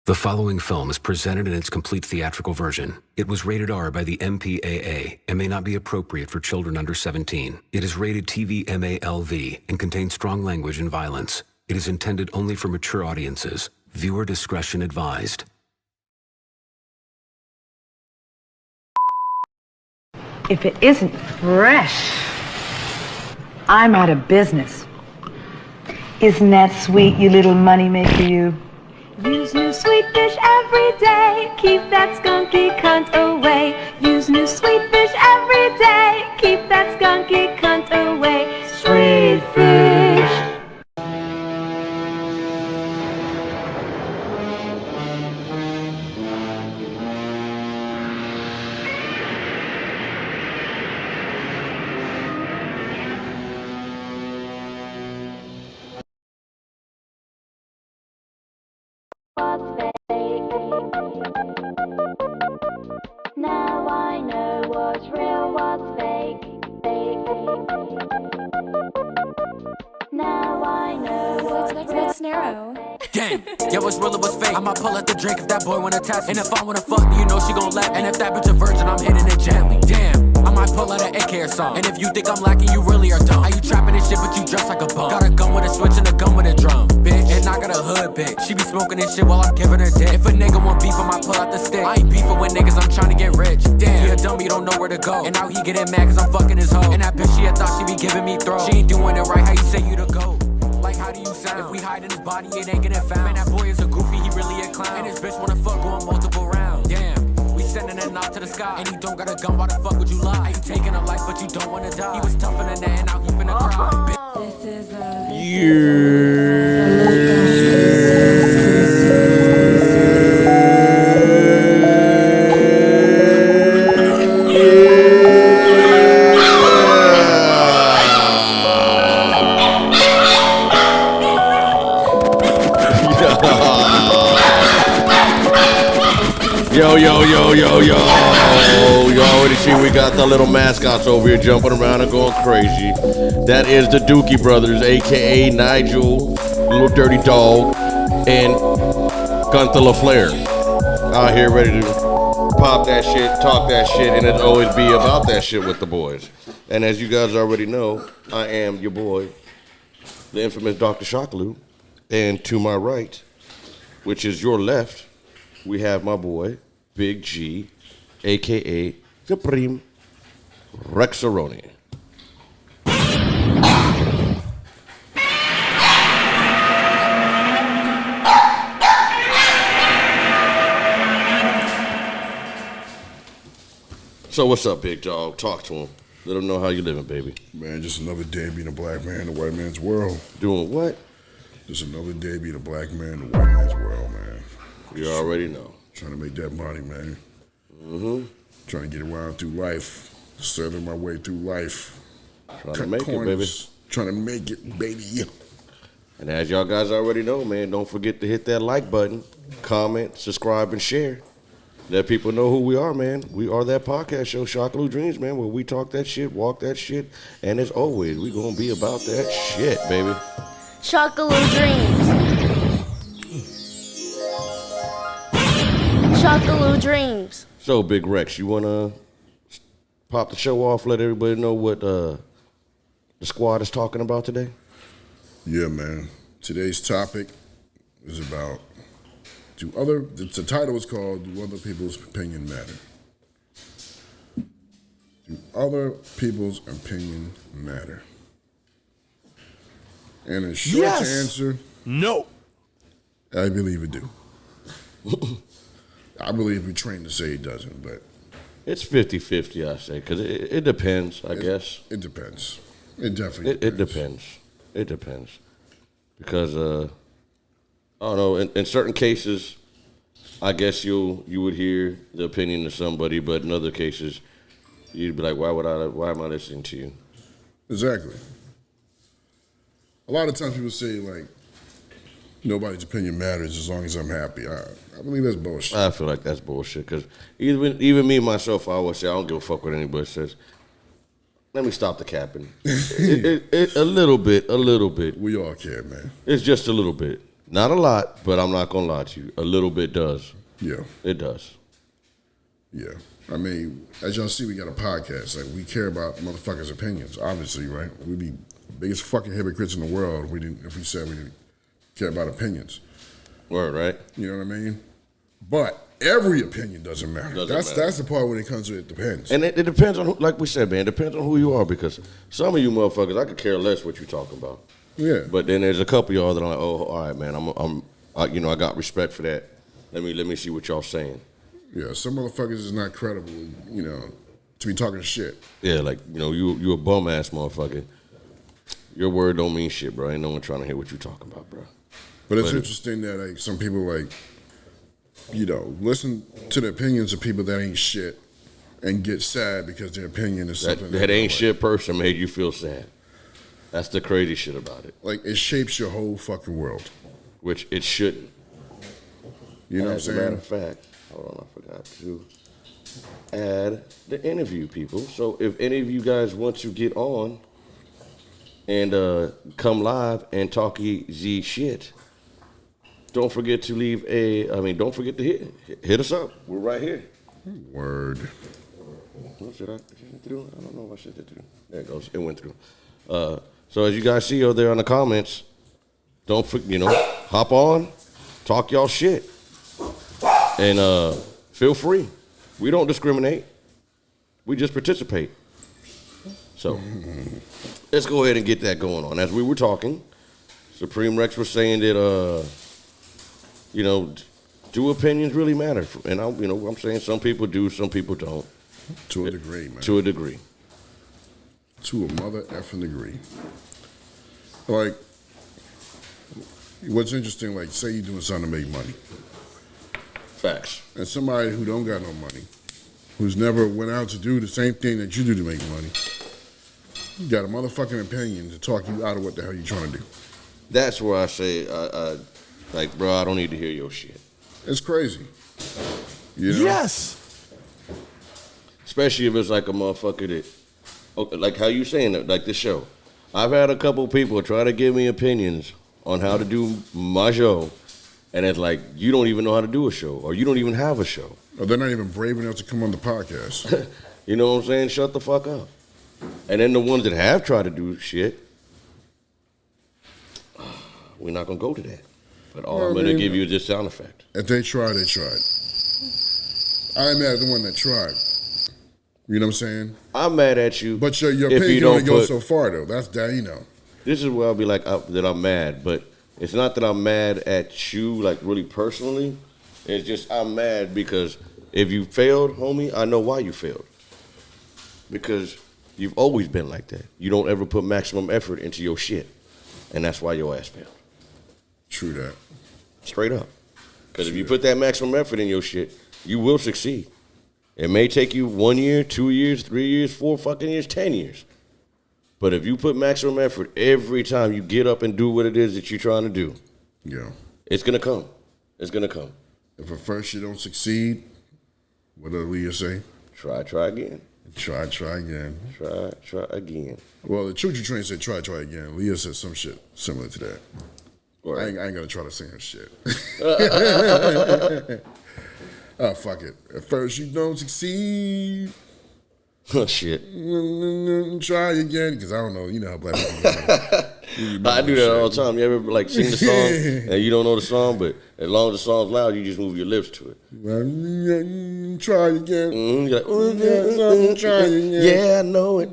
The following film is presented in its complete theatrical version. It was rated R by the MPAA and may not be appropriate for children under 17. It is rated TV MALV and contains strong language and violence. It is intended only for mature audiences. Viewer discretion advised. If it isn't fresh, I'm out of business. Isn't that sweet, you little moneymaker, you? Use new sweet fish every day. Keep that skunky cunt away. Use new sweet fish every day. Keep that skunky cunt away. Sweet fish. What's fake? Now I know what's real, what's fake. Now I know What's narrow? Damn, yeah, what's real or what's fake? I'ma pull out the drink if that boy wanna test me. And if I wanna fuck, you know she gon' let me. And if that bitch a virgin, I'm hitting it gently. Damn, I might pull out an AK or something. And if you think I'm lacking, you really are dumb. How you trapping this shit, but you dress like a bum? Got a gun with a switch and a gun with a drum, bitch. And I got a hood bitch. She be smoking this shit while I'm giving her dick. If a nigga want beef, I might pull out the stick. I ain't beefing with niggas, I'm trying to get rich. Damn, he a dumb, he don't know where to go. And now he getting mad cause I'm fucking his hoe. And that bitch, she had thought she be giving me throat. She ain't doing it right, how you say you to go? Like, how do you sound? If we hide in his body, it ain't getting found. Man, that boy is a goofy, he really a clown. And his bitch wanna fuck going multiple rounds. Damn, we sending a knock to the sky. And he don't got a gun, why the fuck would you lie? How you taking a life, but you don't wanna die? He was tougher than that, and now he finna cry. This is Yo. You already see we got the little mascots over here jumping around and going crazy. That is the Dookie Brothers, a.k.a. Nigel, Little Dirty Dog, and Gunther LaFleur. Out here ready to pop that shit, talk that shit, and it always be about that shit with the boys. And as you guys already know, I am your boy, the infamous Dr. Shockalou. And to my right, which is your left, we have my boy, Big G, a.k.a. Supreme Rex. So what's up, big dog? Talk to him. Let them know how you living, baby. Man, just another day being a black man in the white man's world. Doing what? Just another day being a black man in the white man's world, man. You already know. Trying to make that money, man. Mm-hmm. Trying to get around through life. Serving my way through life. Trying to make it, baby. Trying to make it, baby. And as y'all guys already know, man, don't forget to hit that like button, comment, subscribe, and share. Let people know who we are, man. We are that podcast show, Shockalou Dreams, man, where we talk that shit, walk that shit, and as always, we gonna be about that shit, baby. Shockalou Dreams. Shockalou Dreams. So, Big Rex, you wanna pop the show off, let everybody know what the squad is talking about today? Yeah, man. Today's topic is about the title is called Do Other People's Opinion Matter? Do other people's opinion matter? And a short answer, No. I believe it do. I believe we're trained to say it doesn't, but It's 50-50, I say, because it depends, I guess. it depends. It definitely It depends. It depends. Because, I don't know, in certain cases, I guess you would hear the opinion of somebody, but in other cases, you'd be like, why am I listening to you? Exactly. A lot of times people say, like, nobody's opinion matters as long as I'm happy. I believe that's bullshit. I feel like that's bullshit, because even me, myself, I always say, I don't give a fuck what anybody says. Let me stop the capping. A little bit. We all can, man. It's just a little bit. Not a lot, but I'm not gonna lie to you. A little bit does. Yeah. It does. Yeah. I mean, as y'all see, we got a podcast. Like, we care about motherfuckers' opinions, obviously, right? We'd be the biggest fucking hypocrites in the world if we said we didn't care about opinions. Word, right? You know what I mean? But every opinion doesn't matter. Doesn't matter. That's the part when it comes to it depends. And it depends on, like we said, man, it depends on who you are, because some of you motherfuckers, I could care less what you're talking about. Yeah. But then there's a couple of y'all that I'm like, oh, all right, man, I got respect for that. Let me see what y'all saying. Yeah, some motherfuckers is not credible, to be talking shit. Yeah, like, you a bum ass motherfucker. Your word don't mean shit, bro. Ain't no one trying to hear what you talking about, bro. But it's interesting that like some people listen to the opinions of people that ain't shit and get sad because their opinion is something that ain't shit person made you feel sad. That's the crazy shit about it. Like, it shapes your whole fucking world. Which it shouldn't. You know what I'm saying? As a matter of fact, hold on, I forgot to add the interview, people. So if any of you guys want to get on and come live and talk Z shit, don't forget to don't forget to hit us up. We're right here. Word. What should I through? I don't know if I should through. There it goes. It went through. So as you guys see over there in the comments, don't forget, hop on, talk y'all shit. And feel free. We don't discriminate. We just participate. So let's go ahead and get that going on. As we were talking, Supreme Rex was saying that do opinions really matter? And I'm saying some people do, some people don't. To a degree, man. To a degree. To a mother effing degree. Like, what's interesting, like, say you're doing something to make money. Facts. And somebody who don't got no money, who's never went out to do the same thing that you do to make money, you got a motherfucking opinion to talk you out of what the hell you're trying to do. That's where I say, bro, I don't need to hear your shit. It's crazy. Yes. Especially if it's like a motherfucker that, like how you saying that, like this show. I've had a couple people try to give me opinions on how to do my show, and it's like, you don't even know how to do a show, or you don't even have a show. Or they're not even brave enough to come on the podcast. You know what I'm saying? Shut the fuck up. And then the ones that have tried to do shit, we're not going to go to that. But I'm going to give you this sound effect. If they tried, they tried. I ain't mad at the one that tried. You know what I'm saying? I'm mad at you. But your opinion can only go so far, though. That's that, This is where I'll be like, that I'm mad. But it's not that I'm mad at you, like, really personally. It's just I'm mad because if you failed, homie, I know why you failed. Because you've always been like that. You don't ever put maximum effort into your shit. And that's why your ass failed. True that. Straight up. Because if you put that maximum effort in your shit, you will succeed. It may take you 1 year, 2 years, 3 years, 4 fucking years, 10 years. But if you put maximum effort every time you get up and do what it is that you're trying to do, it's going to come. It's going to come. If at first you don't succeed, what does Leah say? Try again. Try again. Try again. Well, the Choo Choo Train said try again. Leah said some shit similar to that. Right. I ain't going to try to sing her shit. Oh, fuck it. At first you don't succeed. Oh, shit. Try again. Because I don't know. You know how black people do. I do that all the time. You ever, like, sing the song and you don't know the song, but as long as the song's loud, you just move your lips to it. Try again. Mm-hmm. You're like, try again. Yeah, I know it.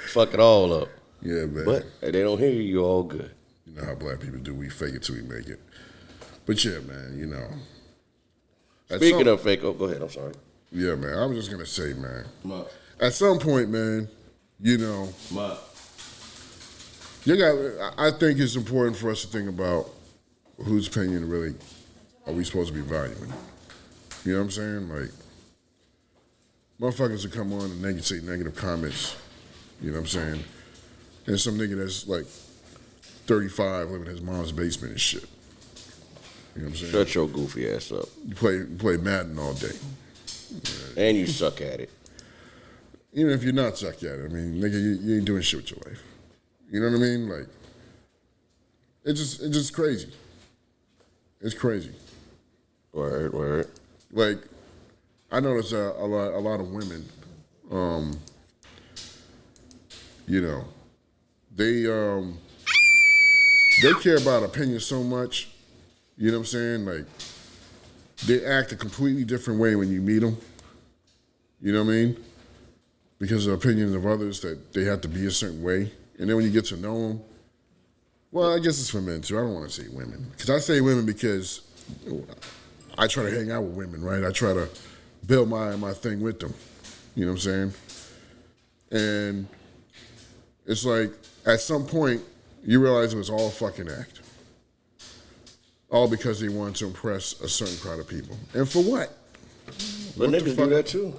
Fuck it all up. Yeah, man. But if they don't hear you, you're all good. You know how black people do. We fake it till we make it. But yeah, man, Speaking of fake, go ahead. I'm sorry. Yeah, man. I was just going to say, man. At some point, man, I think it's important for us to think about whose opinion really are we supposed to be valuing. You know what I'm saying? Like, motherfuckers will come on and say negative comments. You know what I'm saying? And some nigga that's like 35 living in his mom's basement and shit. You know what I'm saying? Shut your goofy ass up. You play Madden all day. And you suck at it. Even if you're not suck at it, I mean, nigga, you ain't doing shit with your life. You know what I mean? Like, It's just crazy. It's crazy. Word. Like, I notice a lot of women, you know, they care about opinions so much. You know what I'm saying? Like, they act a completely different way when you meet them. You know what I mean? Because of opinions of others that they have to be a certain way. And then when you get to know them, well, I guess it's for men too. I don't want to say women. Because I say women because I try to hang out with women, right? I try to build my thing with them. You know what I'm saying? And it's like, at some point, you realize it was all a fucking act. All because they wanted to impress a certain crowd of people. And for what? But niggas do that too.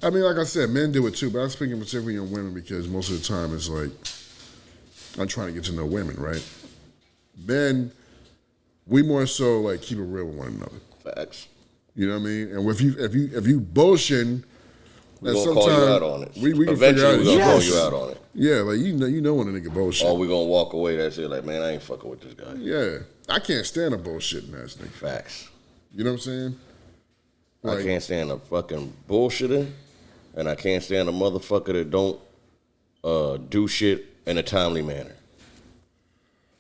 I mean, like I said, men do it too, but I'm speaking specifically on women because most of the time it's like, I'm trying to get to know women, right? Men, we more so like keep it real with one another. Facts. You know what I mean? And if you bullshitting, we're gonna call you out on it. We can Eventually figure out we're gonna call you out on it. Yeah, like you know when a nigga bullshit. Or we gonna walk away. That's it. Like, man, I ain't fucking with this guy. Yeah, I can't stand a bullshitting ass nigga. Facts. You know what I'm saying? Like, I can't stand a fucking bullshitter, and I can't stand a motherfucker that don't do shit in a timely manner.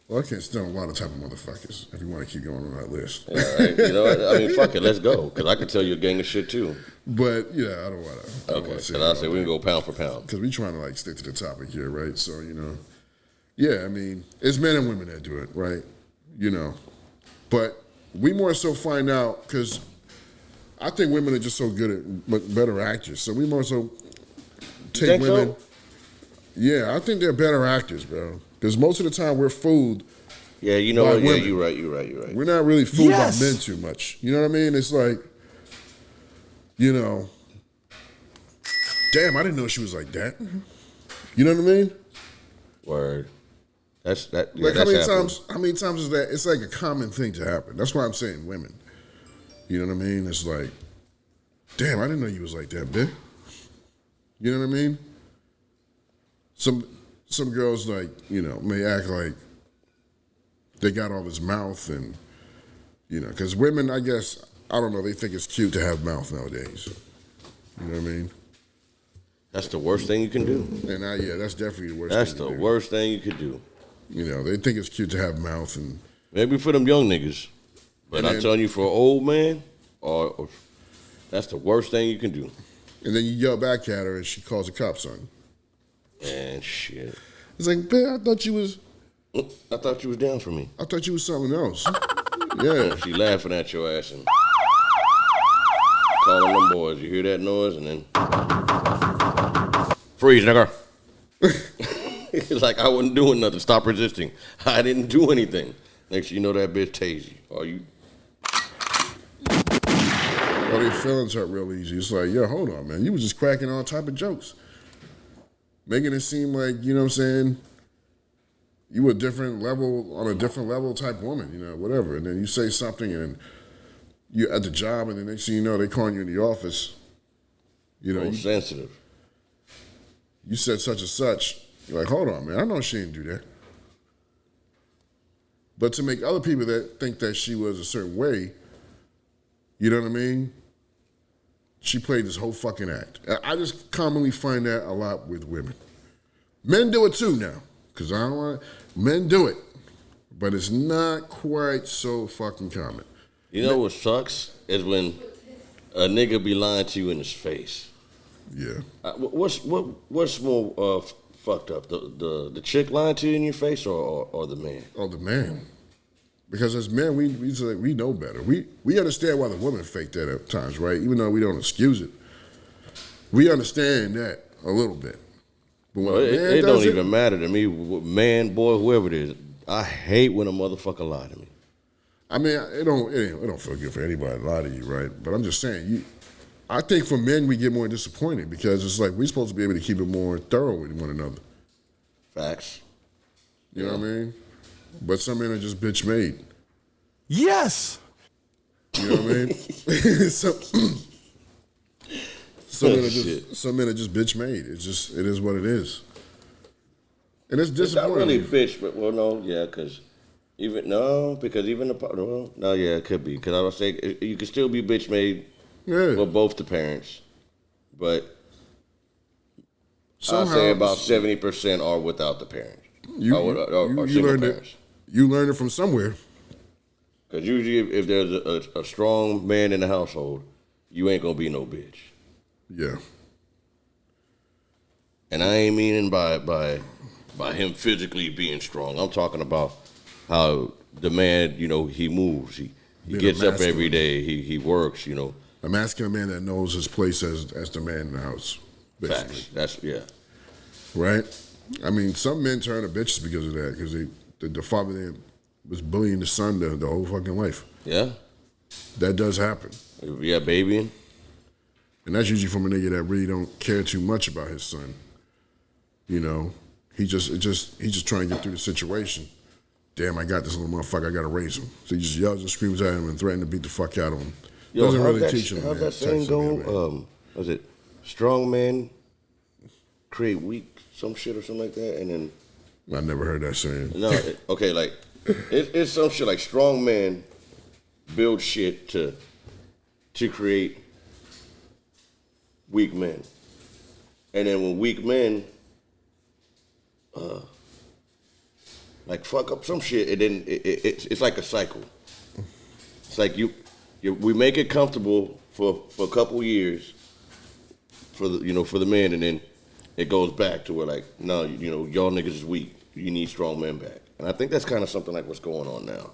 Well, I can't stand a lot of type of motherfuckers. If you want to keep going on that list, Yeah, right? You know what? I mean, fuck it, let's go. Because I can tell you a gang of shit too. But yeah, I don't want to. Okay, because I say we can go pound for pound. Because we trying to like stick to the topic here, right? So yeah, I mean, it's men and women that do it, right? You know, but we more so find out because I think women are just so good at better actors. So we more so take women. So? Yeah, I think they're better actors, bro. Because most of the time we're fooled. Yeah, you know what? Women. Yeah, you're right. We're not really fooled by men too much. You know what I mean? It's like, damn, I didn't know she was like that. You know what I mean? Word. That's that. Yeah, like that's how many times is that? It's like a common thing to happen. That's why I'm saying women. You know what I mean? It's like, damn, I didn't know you was like that, bitch. You know what I mean? Some girls like, may act like they got all this mouth and, because women, I guess, I don't know, they think it's cute to have mouth nowadays. You know what I mean? That's the worst thing you can do. And that's definitely the worst That's thing the worst thing you could do. They think it's cute to have mouth and... Maybe for them young niggas. But I'm telling you, for an old man, or that's the worst thing you can do. And then you yell back at her and she calls the cops on you. And shit. It's like, man, I thought you was down for me. I thought you was something else. Yeah. She laughing at your ass and calling them boys. You hear that noise and then freeze, nigga. It's like I wasn't doing nothing. Stop resisting. I didn't do anything. Next thing you know, that bitch tased you. Or you. Well, their feelings hurt real easy. It's like, yo, hold on, man. You was just cracking all type of jokes. Making it seem like, you know what I'm saying, you were on a different level type woman, whatever. And then you say something and you're at the job and the next thing you know, they calling you in the office. Sensitive. You said such and such. You're like, hold on, man. I know she didn't do that. But to make other people that think that she was a certain way, you know what I mean? She played this whole fucking act. I just commonly find that a lot with women. Men do it too now, because men do it, but it's not quite so fucking common. You know what sucks is when a nigga be lying to you in his face. Yeah. What's more fucked up, the chick lying to you in your face or the man? Oh, the man. Because as men, we know better. We understand why the women fake that at times, right? Even though we don't excuse it. We understand that a little bit. But when it don't even matter to me, man, boy, whoever it is. I hate when a motherfucker lie to me. I mean, it don't feel good for anybody to lie to you, right? But I'm just saying, I think for men we get more disappointed because it's like we're supposed to be able to keep it more thorough with one another. Facts. You know what I mean? But some men are just bitch made. Yes. You know what I mean? Some men are just bitch made. It is what it is. And it's disappointing. It's not really bitch, but well, no, yeah, because Because even yeah, it could be. Because I would say you could still be bitch made with both the parents, but I'd say about 70% are without the parents. You learned it. You learned it from somewhere. Because usually, if there's a strong man in the household, you ain't gonna be no bitch. Yeah. And I ain't meaning by him physically being strong. I'm talking about how the man, he moves. He gets up every day. He works. A masculine man that knows his place as the man in the house. Basically. Facts. Right? I mean, some men turn to bitches because of that, because the father there was bullying the son the whole fucking life. Yeah. That does happen. Yeah, babying. And that's usually from a nigga that really don't care too much about his son. He's just trying to get through the situation. Damn, I got this little motherfucker, I gotta raise him. So he just yells and screams at him and threatens to beat the fuck out of him. Doesn't really teach him. How's that saying go? Was it strong men create weak some shit or something like that? And then I never heard that saying. No, it's some shit like strong men build shit to create weak men, and then when weak men like fuck up some shit, and then it's like a cycle. It's like we make it comfortable for a couple years for the men, and then it goes back to where like, no, y'all niggas is weak. You need strong men back, and I think that's kind of something like what's going on now.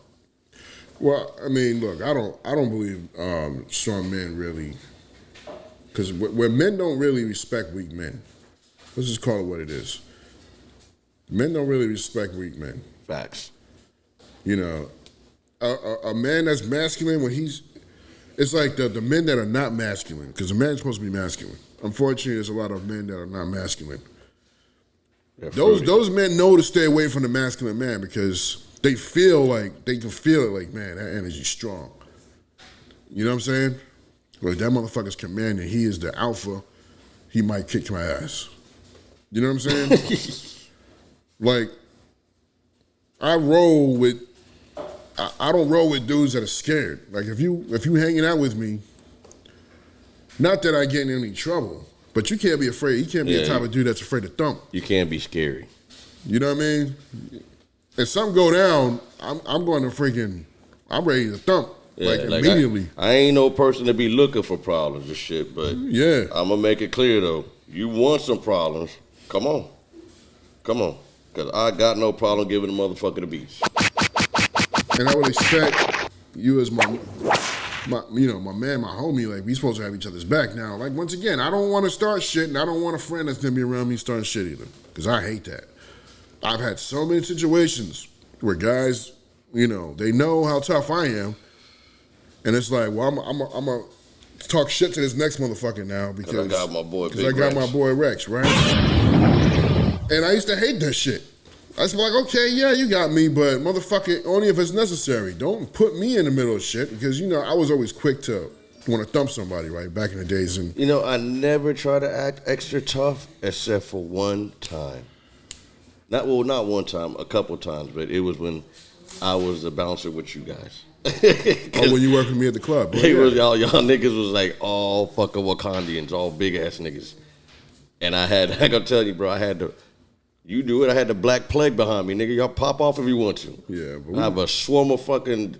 Well, I mean, look, I don't believe strong men really, because where men don't really respect weak men. Let's just call it what it is. Men don't really respect weak men. Facts. A man that's masculine it's like the men that are not masculine, because a man's supposed to be masculine. Unfortunately, there's a lot of men that are not masculine. Those men know to stay away from the masculine man because they can feel it like, man, that energy's strong. You know what I'm saying? Like, that motherfucker's commanding, he is the alpha, he might kick my ass. You know what I'm saying? Like, I don't roll with dudes that are scared. Like, if you hanging out with me, not that I get in any trouble, but you can't be afraid. You can't be the type of dude that's afraid to thump. You can't be scary. You know what I mean? If something go down, I'm going to I'm ready to thump. Like immediately. I ain't no person to be looking for problems and shit, but yeah, I'm going to make it clear though. You want some problems, come on. Because I got no problem giving a motherfucker the beats. And I would expect you as my man, my homie, like, we supposed to have each other's back now. Like, once again, I don't want to start shit, and I don't want a friend that's going to be around me starting shit either, because I hate that. I've had so many situations where guys, they know how tough I am, and it's like, well, I'm going to talk shit to this next motherfucker now because I got my boy Rex, right? And I used to hate that shit. I was like, okay, yeah, you got me, but motherfucker, only if it's necessary. Don't put me in the middle of shit, because, I was always quick to want to thump somebody, right, back in the days. And I never try to act extra tough except for one time. Not one time, a couple times, but it was when I was the bouncer with you guys. When you worked with me at the club. Y'all niggas was like all fucking Wakandians, all big ass niggas. And I gotta tell you, bro, you do it. I had the Black Plague behind me, nigga. Y'all pop off if you want to. Yeah, but I have a swarm of fucking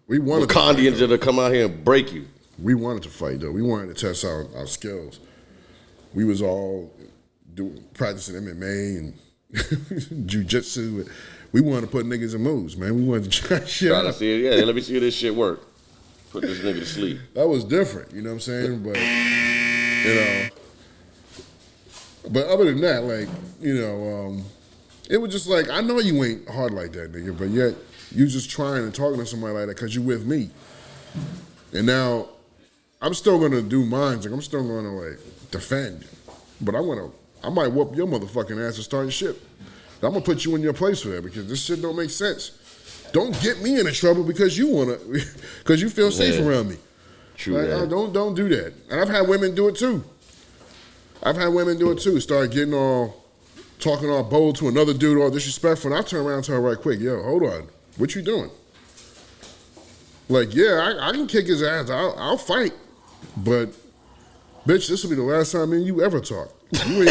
Wakandians that'll come out here and break you. We wanted to fight, though. We wanted to test our skills. We was all practicing MMA and jiu-jitsu. We wanted to put niggas in moves, man. We wanted to try shit out. Let me see if this shit work. Put this nigga to sleep. That was different, you know what I'm saying? But, but other than that, like, it was just like, I know you ain't hard like that, nigga, but yet you just trying and talking to somebody like that because you with me. And now I'm still gonna do mine. Like, I'm still gonna like defend, but I might whoop your motherfucking ass and start shit. I'm gonna put you in your place for that because this shit don't make sense. Don't get me into trouble because because you feel safe around me. True. Like, don't do that. And I've had women do it too. Start getting all talking all bold to another dude, all disrespectful, and I turn around and tell her right quick, yo, hold on, what you doing? Like, yeah, I can kick his ass, I'll fight, but bitch, this will be the last time me and you ever talk. You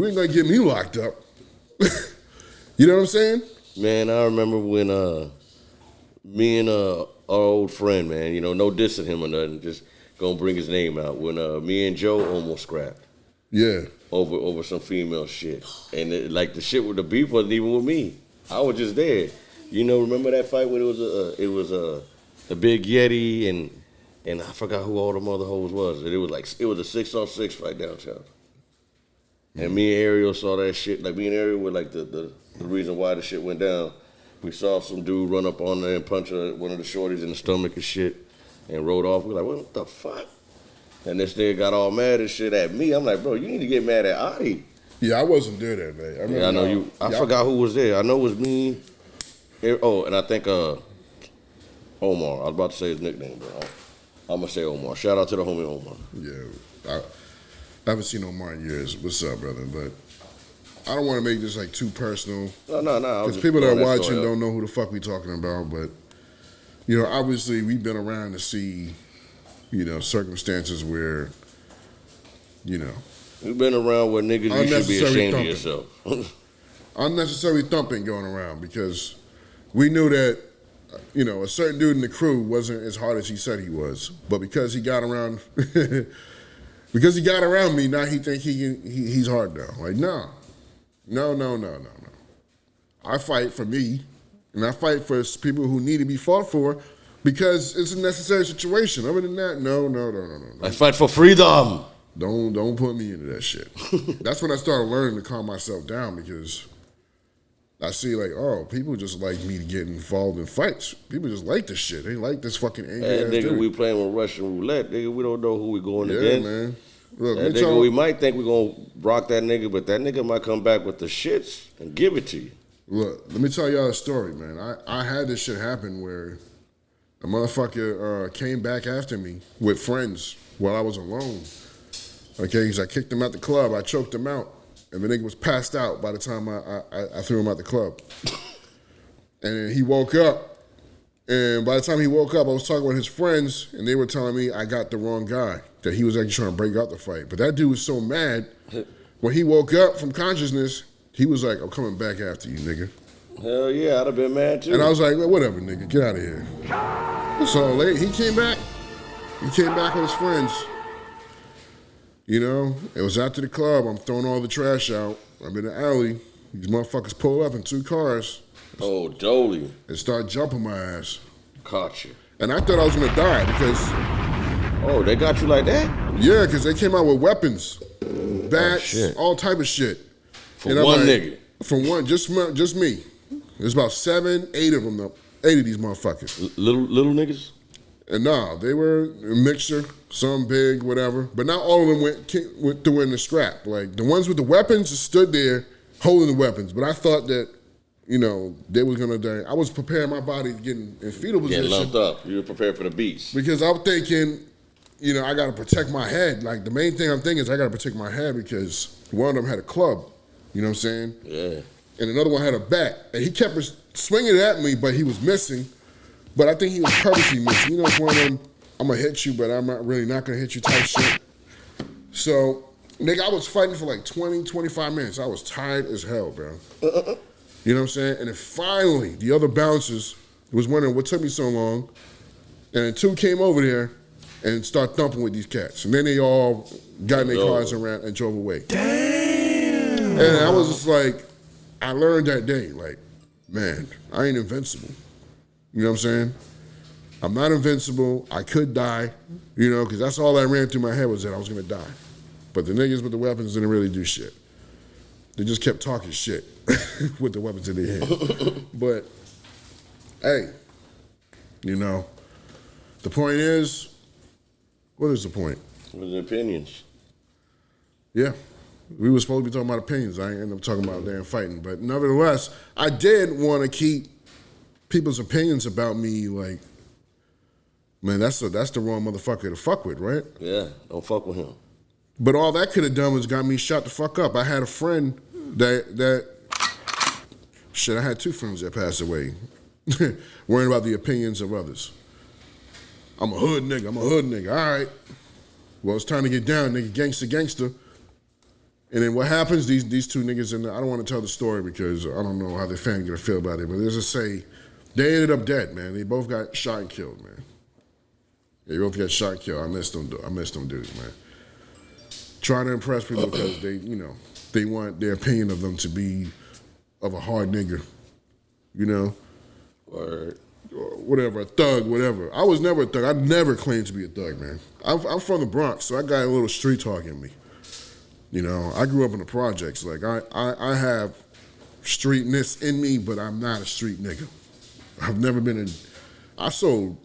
ain't gonna get me locked up. You know what I'm saying? Man, I remember when me and our old friend, man, you know, no dissing him or nothing, just gonna bring his name out. When me and Joe almost scrapped. Yeah. Over some female shit. And the shit with the beef wasn't even with me. I was just there. You know, remember that fight when it was the Big Yeti and I forgot who all the mother hoes was. And it was a 6-on-6 fight downtown. And me and Ariel saw that shit. Like, me and Ariel were like the reason why the shit went down. We saw some dude run up on there and punch one of the shorties in the stomach and shit and rode off. We were like, what the fuck? And this nigga got all mad and shit at me. I'm like, bro, you need to get mad at Adi. Yeah, I wasn't there that day. I know you. I forgot who was there. I know it was me. Oh, and I think Omar. I was about to say his nickname, but I'm going to say Omar. Shout out to the homie Omar. Yeah. I haven't seen Omar in years. What's up, brother? But I don't want to make this like too personal. No. Because people that are watching don't know who the fuck we talking about. But, you know, obviously we've been around to see, you know, circumstances where, you know. We've been around where niggas, you should be ashamed of yourself. Unnecessary thumping going around because we knew that, you know, a certain dude in the crew wasn't as hard as he said he was. But because he got around, me, now he think he's hard now. Like, no. I fight for me, and I fight for people who need to be fought for because it's a necessary situation. Other than that, no. I fight for freedom. Don't put me into that shit. That's when I started learning to calm myself down because I see like, oh, people just like me to get involved in fights. People just like this shit. They like this fucking angry ass nigga, dude. we playing with Russian roulette. Nigga, we don't know who we going against. Yeah, man. Look, that nigga, we might think we gonna rock that nigga, but that nigga might come back with the shits and give it to you. Look, let me tell y'all a story, man. I had this shit happen where a motherfucker came back after me with friends while I was alone. Okay, because I kicked him out the club. I choked him out. And the nigga was passed out by the time I threw him out the club. And then he woke up. And by the time he woke up, I was talking with his friends, and they were telling me I got the wrong guy, that he was actually trying to break out the fight. But that dude was so mad, when he woke up from consciousness, he was like, I'm coming back after you, nigga. Hell yeah, I'd have been mad too. And I was like, well, whatever, nigga, get out of here. So late, he came back. He came back with his friends. You know, it was after the club. I'm throwing all the trash out. I'm in the alley. These motherfuckers pull up in 2 cars. Oh, Dolly. And start jumping my ass. Caught you. And I thought I was going to die because... Oh, they got you like that? Yeah, because they came out with weapons. Bats, all type of shit. For one nigga? For one, just me. There's about 7, 8 of them, 8 of these motherfuckers. Little niggas? And nah, they were a mixture, some big, whatever. But not all of them went through in the strap. Like, the ones with the weapons just stood there holding the weapons. But I thought that, you know, they was going to die. I was preparing my body to get in fetal position. Getting lumped up. You were prepared for the beast. Because I'm thinking, you know, I got to protect my head. Like, the main thing I'm thinking is I got to protect my head because one of them had a club. You know what I'm saying? Yeah. And another one had a bat. And he kept swinging at me, but he was missing. But I think he was purposely missing. You know, it's one of them, I'm going to hit you, but I'm not going to hit you type shit. So, nigga, I was fighting for like 20, 25 minutes. I was tired as hell, bro. You know what I'm saying? And then finally, the other bouncers was wondering what took me so long. And then 2 came over there and started thumping with these cats. And then they all got in their cars around and drove away. Damn! And I was just like, I learned that day, like, man, I ain't invincible. You know what I'm saying? I'm not invincible. I could die, you know, because that's all that ran through my head was that I was going to die. But the niggas with the weapons didn't really do shit. They just kept talking shit with the weapons in their hand. But, hey, you know, the point is, what is the point? It was opinions. Yeah. We were supposed to be talking about opinions. I ended up talking about damn fighting. But nevertheless, I did want to keep people's opinions about me, like, man, that's the wrong motherfucker to fuck with, right? Yeah, don't fuck with him. But all that could have done was got me shut the fuck up. I had a friend that I had 2 friends that passed away, worrying about the opinions of others. I'm a hood nigga. All right. Well, it's time to get down, nigga. Gangster. And then what happens? These 2 niggas, and I don't want to tell the story because I don't know how their family gonna feel about it. But let's just say they ended up dead, man. They both got shot and killed, man. They both got shot and killed. I miss them dudes, man. Trying to impress people because they want their opinion of them to be of a hard nigga, or whatever, a thug, whatever. I was never a thug. I never claimed to be a thug, man. I'm from the Bronx, so I got a little street talk in me. I grew up in the projects. Like I have streetness in me, but I'm not a street nigga. I've never been in. I sold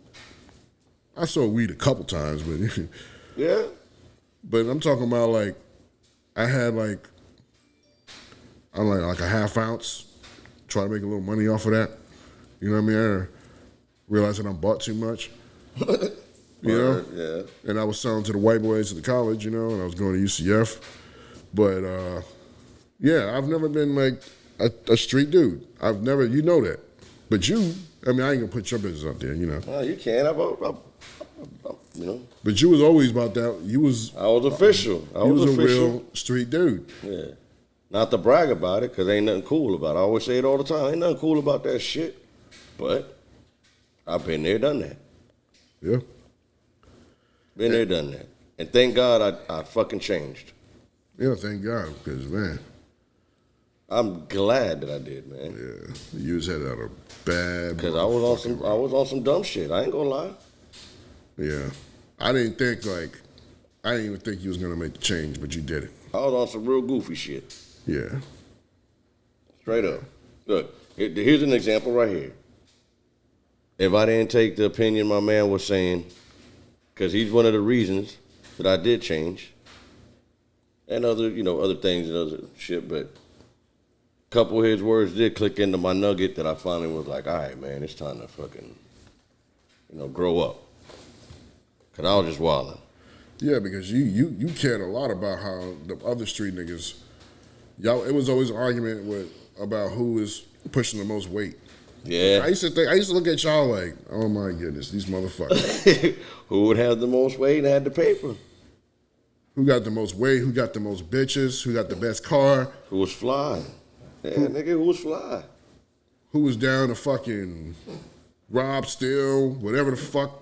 weed a couple times, but yeah. But I'm talking about like I had like a half ounce, try to make a little money off of that. You know what I mean? I realized that I bought too much. Yeah. And I was selling to the white boys at the college, and I was going to UCF. But yeah, I've never been like a street dude. I've never, that. But I ain't gonna put your business up there, Well, you can. But you was always about that. I was official. I was a official. real street dude. Yeah. Not to brag about it, because ain't nothing cool about it. I always say it all the time. Ain't nothing cool about that shit. But I've been there, done that. Yeah. Been there, done that. And thank God I fucking changed. Yeah, thank God, because, man. I'm glad that I did, man. Yeah. You was headed out a bad. Because I was on some dumb shit. I ain't gonna lie. Yeah. I didn't even think you was gonna make the change, but you did it. I was on some real goofy shit. Yeah. Straight up. Look, here's an example right here. If I didn't take the opinion my man was saying, because he's one of the reasons that I did change, and other things and other shit, but a couple of his words did click into my nugget that I finally was like, all right, man, it's time to fucking, grow up. Because I was just wilding. Yeah, because you cared a lot about how the other street niggas, y'all. It was always an argument about who is pushing the most weight. Yeah. I used to look at y'all like, oh my goodness, these motherfuckers. Who would have the most weight and had the paper? Who got the most weight? Who got the most bitches? Who got the best car? Who was fly? Yeah, nigga, who was fly? Who was down to fucking rob, steal, whatever the fuck.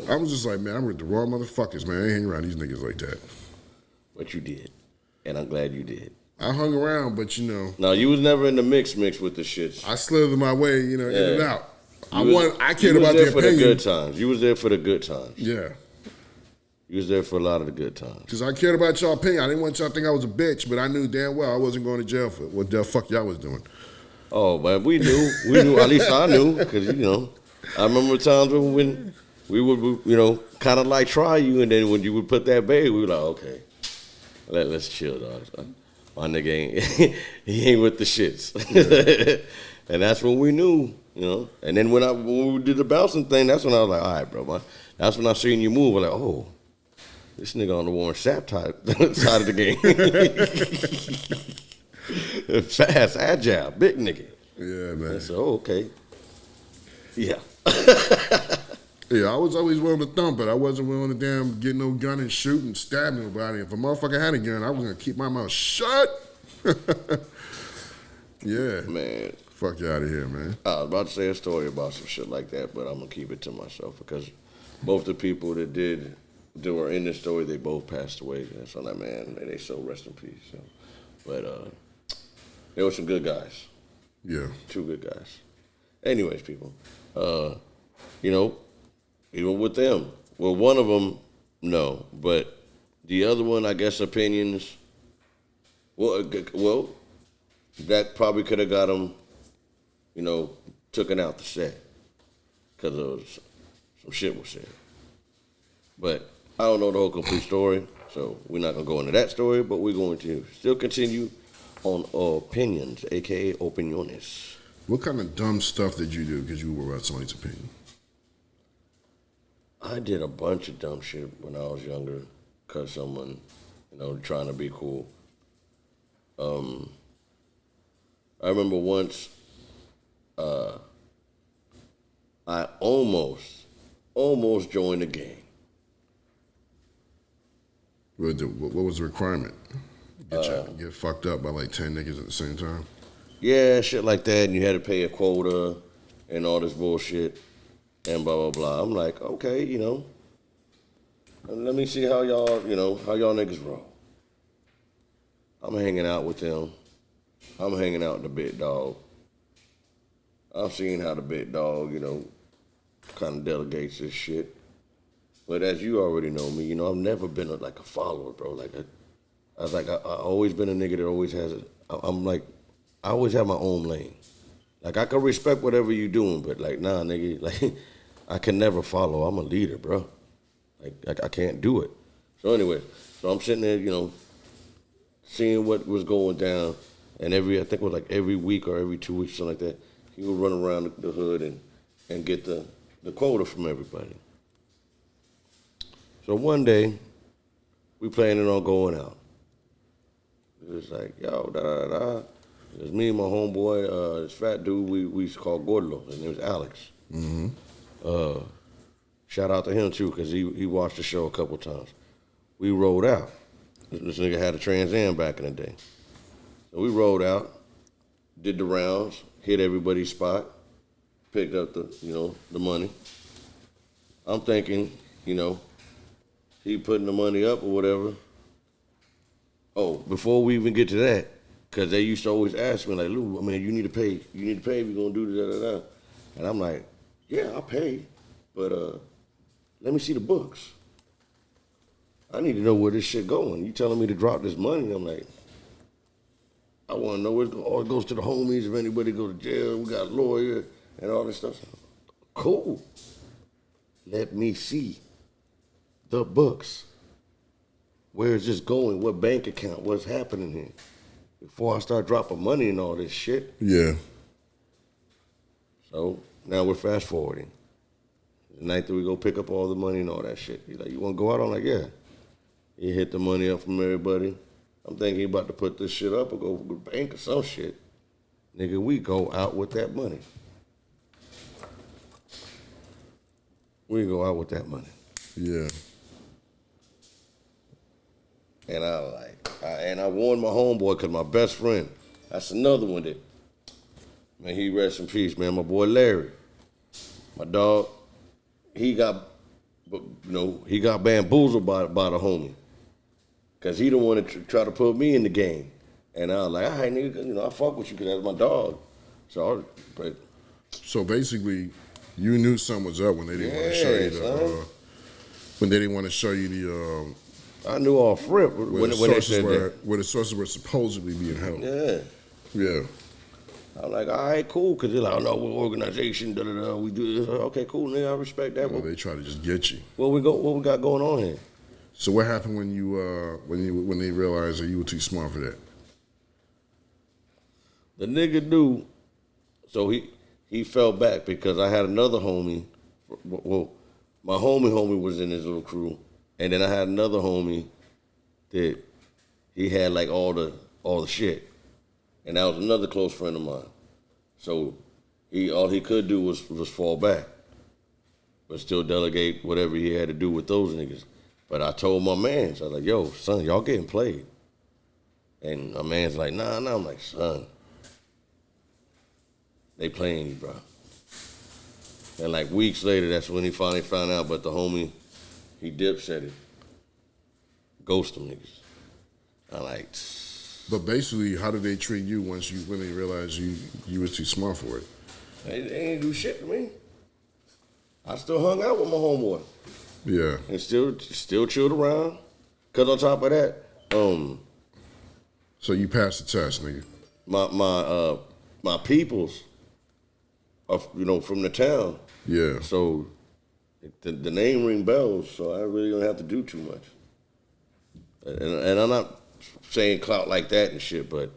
I was just like, man, I'm with the wrong motherfuckers, man. I ain't hang around these niggas like that. But you did. And I'm glad you did. I hung around, but No, you was never in the mix with the shits. I slithered my way, in and out. I cared about the opinion. You was there for the good times. You was there for the good times. Yeah. You was there for a lot of the good times. Because I cared about y'all opinion. I didn't want y'all to think I was a bitch, but I knew damn well I wasn't going to jail for what the fuck y'all was doing. Oh, man, we knew. At least I knew, because, I remember times when we would, kind of like try you, and then when you would put that baby, we were like, okay, let's chill, dog. My nigga he ain't with the shits. Yeah. And that's when we knew, And then when we did the bouncing thing, that's when I was like, all right, bro, man. That's when I seen you move. I was like, oh, this nigga on the Warren Sapp side of the game. Fast, agile, big nigga. Yeah, man. I said, oh, okay. Yeah. Yeah, I was always willing to thump it. I wasn't willing to damn get no gun and shoot and stab nobody. If a motherfucker had a gun, I was going to keep my mouth shut. Yeah. Man. Fuck you out of here, man. I was about to say a story about some shit like that, but I'm going to keep it to myself because both the people that were in this story, they both passed away. And so that man, they so rest in peace. So. But there were some good guys. Yeah. 2 good guys. Anyways, people, even with them, well, one of them, no, but the other one, I guess, opinions. Well, that probably could have got him, taken out the set because of some shit was said. But I don't know the whole complete story, so we're not gonna go into that story. But we're going to still continue on opinions, aka opiniones. What kind of dumb stuff did you do because you were about somebody's opinion? I did a bunch of dumb shit when I was younger. because someone, trying to be cool. I remember once I almost joined the gang. What was the requirement? Get fucked up by like 10 niggas at the same time? Yeah, shit like that, and you had to pay a quota and all this bullshit and blah, blah, blah. I'm like, okay, let me see how y'all niggas roll. I'm hanging out with them. I'm hanging out with the big dog. I've seen how the big dog, kind of delegates this shit. But as you already know me, I've never been a follower, bro. Like, I always been a nigga that always has it. I'm like, I always have my own lane. Like, I can respect whatever you doing, but like, nah, nigga, like, I can never follow. I'm a leader, bro. Like, I can't do it. So anyway, I'm sitting there, seeing what was going down, and I think it was like every week or every 2 weeks, something like that, he would run around the hood and get the quota from everybody. So one day, we planning on going out. It was like, yo, da-da-da. It was me and my homeboy, this fat dude we used to call Gordo. His name was Alex. Mm-hmm. Shout out to him, too, because he watched the show a couple times. We rode out. This nigga had a Trans Am back in the day. So we rode out, did the rounds, hit everybody's spot, picked up the money. I'm thinking, he putting the money up or whatever. Oh, before we even get to that, because they used to always ask me, like, Lou, you need to pay. You need to pay if you're going to do da-da-da. And I'm like, yeah, I'll pay, but let me see the books. I need to know where this shit going. You telling me to drop this money? I'm like, I want to know where it goes to the homies. If anybody go to jail, we got a lawyer and all this stuff. Cool. Let me see the books. Where is this going? What bank account? What's happening here? Before I start dropping money and all this shit. Yeah. So now we're fast forwarding. The night that we go pick up all the money and all that shit. He's like, you want to go out? I'm like, yeah. He hit the money up from everybody. I'm thinking he about to put this shit up or go to the bank or some shit. Nigga, we go out with that money. We go out with that money. Yeah. And I warned my homeboy, because my best friend, that's another one that, man, he rest in peace, man. My boy Larry, my dog, he got bamboozled by the homie. Because he didn't want to try to put me in the game. And I was like, all right, nigga, I fuck with you because that's my dog. So basically, you knew something was up when they didn't want to show you when they didn't want to show you the. I knew off rip when they said that. Where the sources were supposedly being held. Yeah. Yeah. I'm like, all right, cool, because they're like, oh, no, we're organization, da-da-da, we do this. Okay, cool, nigga, I respect that. Well, they try to just get you. What we got going on here? So what happened when they realized that you were too smart for that? The nigga knew, so he fell back because I had another homie. Well, my homie was in his little crew, and then I had another homie that he had like all the shit, and that was another close friend of mine. So all he could do was fall back, but still delegate whatever he had to do with those niggas. But I told my mans, I was like, yo, son, y'all getting played. And my man's like, nah. I'm like, son, they playing you, bro. And like weeks later, that's when he finally found out, but the homie, he dipset it. Ghost them niggas. I like. But basically, how did they treat you when they realized you was too smart for it? They ain't do shit to me. I still hung out with my homeboy. Yeah. And still chilled around. Cause on top of that, so you passed the test, nigga. My peoples are, from the town. Yeah. So the name ring bells, so I really don't have to do too much. And I'm not saying clout like that and shit, but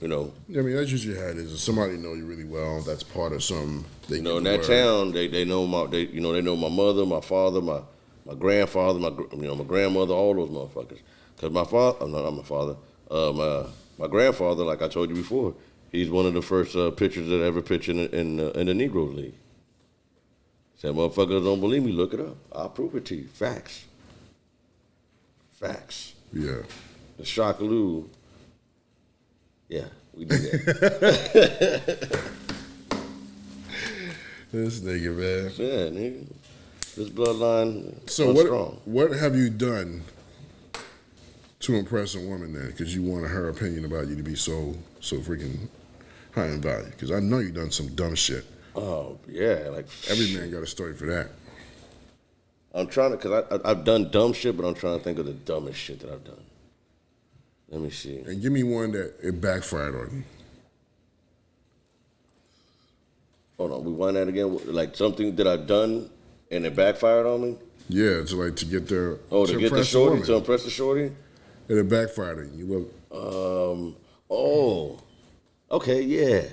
I mean, that's usually how it is. If somebody know you really well, that's part of something. In that town, they know they know my mother, my father, my my grandfather, my grandmother, all those motherfuckers. Because my father, not my father, my grandfather, like I told you before, he's one of the first pitchers that ever pitched in the Negro League. Said, motherfuckers don't believe me, look it up. I'll prove it to you. Facts. Yeah. The Shockalou. Yeah, we did that. This nigga, man. Yeah, nigga. This bloodline So strong. what have you done to impress a woman then? Because you wanted her opinion about you to be so freaking high in value. Because I know you done some dumb shit. Oh, yeah. Like Every man got a story for that. I'm trying to, because I've done dumb shit, but I'm trying to think of the dumbest shit that I've done. Let me see. And give me one that it backfired on you. Hold on, we wind that again. Like something that I've done and it backfired on me? Yeah, to get the to get the shorty, to impress the shorty? And it backfired on you. Okay, yeah.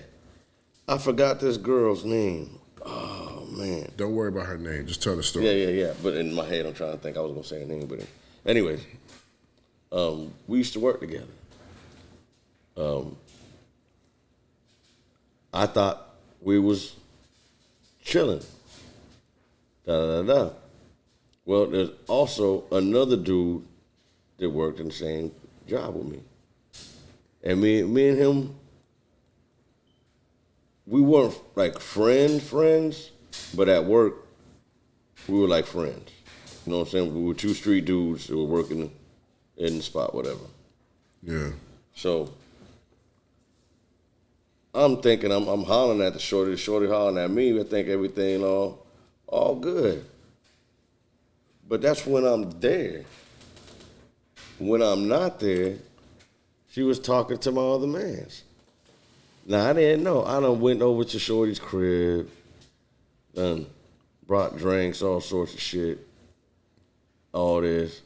I forgot this girl's name. Oh, man. Don't worry about her name. Just tell the story. Yeah. But in my head, I'm trying to think. I was going to say her name. But anyways, we used to work together. I thought we was chilling. Well, there's also another dude that worked in the same job with me. And me and him, we weren't like friends, but at work, we were like friends. You know what I'm saying? We were two street dudes that were working in the spot, whatever. Yeah. So I'm thinking, I'm hollering at the shorty hollering at me. I think everything all good. But that's when I'm there. When I'm not there, she was talking to my other mans. Now, I didn't know. I done went over to shorty's crib, done brought drinks, all sorts of shit, all this.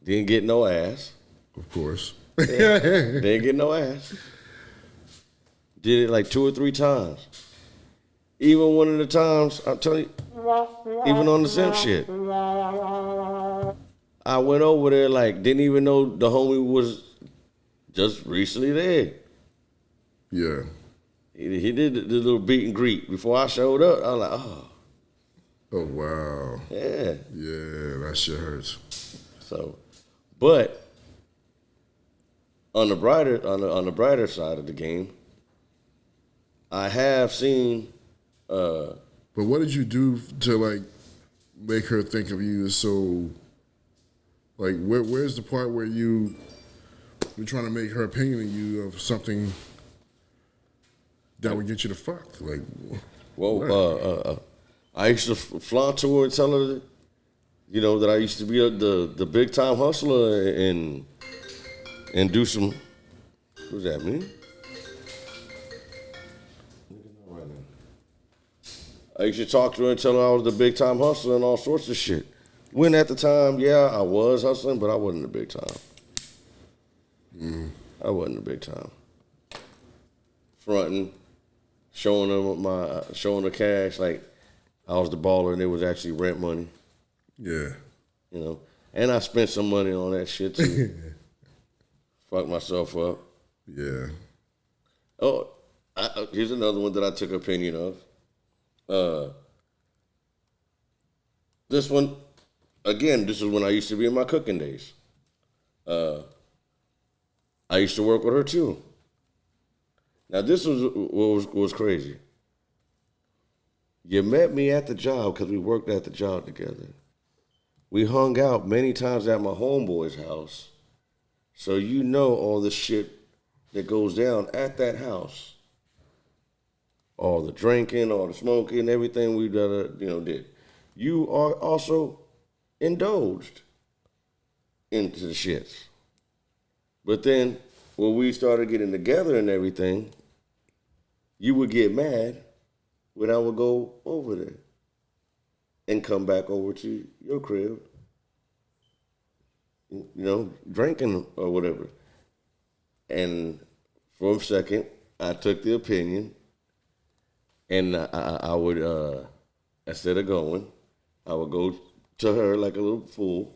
Didn't get no ass. Of course. Yeah, didn't get no ass. Did it like 2 or 3 times. Even one of the times, I'm telling you, even on the simp shit. I went over there like, didn't even know the homie was just recently there. Yeah. He did the little beat and greet. Before I showed up, I was like, oh. Oh, wow. Yeah. Yeah, that shit hurts. So, but on the brighter side of the game, I have seen. But what did you do to like make her think of you as so? Like, where's the part where you're trying to make her opinion of you of something that would get you to fuck? Like, I used to flaunt to her and tell her, that I used to be the big time hustler and do some. What's that mean? I used to talk to her and tell her I was the big time hustler and all sorts of shit. When at the time, yeah, I was hustling, but I wasn't the big time. I wasn't the big time. Fronting, showing her cash like I was the baller and it was actually rent money. Yeah. And I spent some money on that shit too. Fucked myself up. Yeah. Oh, here's another one that I took opinion of. This one, again, this is when I used to be in my cooking days. I used to work with her too. Now this was what was crazy. You met me at the job because we worked at the job together. We hung out many times at my homeboy's house. So you know all the shit that goes down at that house. All the drinking, all the smoking, everything we did. You are also indulged into the shits. But then when we started getting together and everything, you would get mad when I would go over there and come back over to your crib, drinking or whatever. And for a second, I took the opinion. And I would, instead of going, I would go to her like a little fool.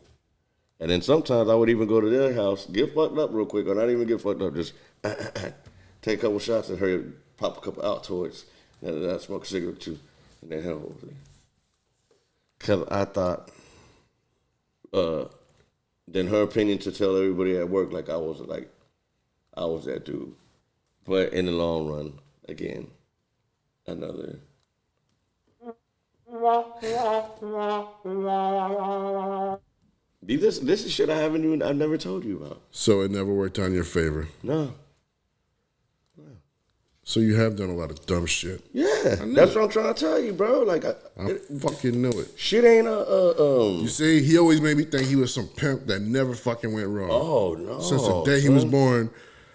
And then sometimes I would even go to their house, get fucked up real quick, or not even get fucked up, just take a couple shots at her, pop a couple Altoids, and then I'd smoke a cigarette too, and then head over there. Because I thought, then her opinion to tell everybody at work I was that dude. But in the long run, again, another. This is shit I've never told you about. So it never worked out in your favor. No. So you have done a lot of dumb shit. Yeah, that's what I'm trying to tell you, bro. I fucking knew it. Shit ain't You see, he always made me think he was some pimp that never fucking went wrong. Oh no! Since the day he was born,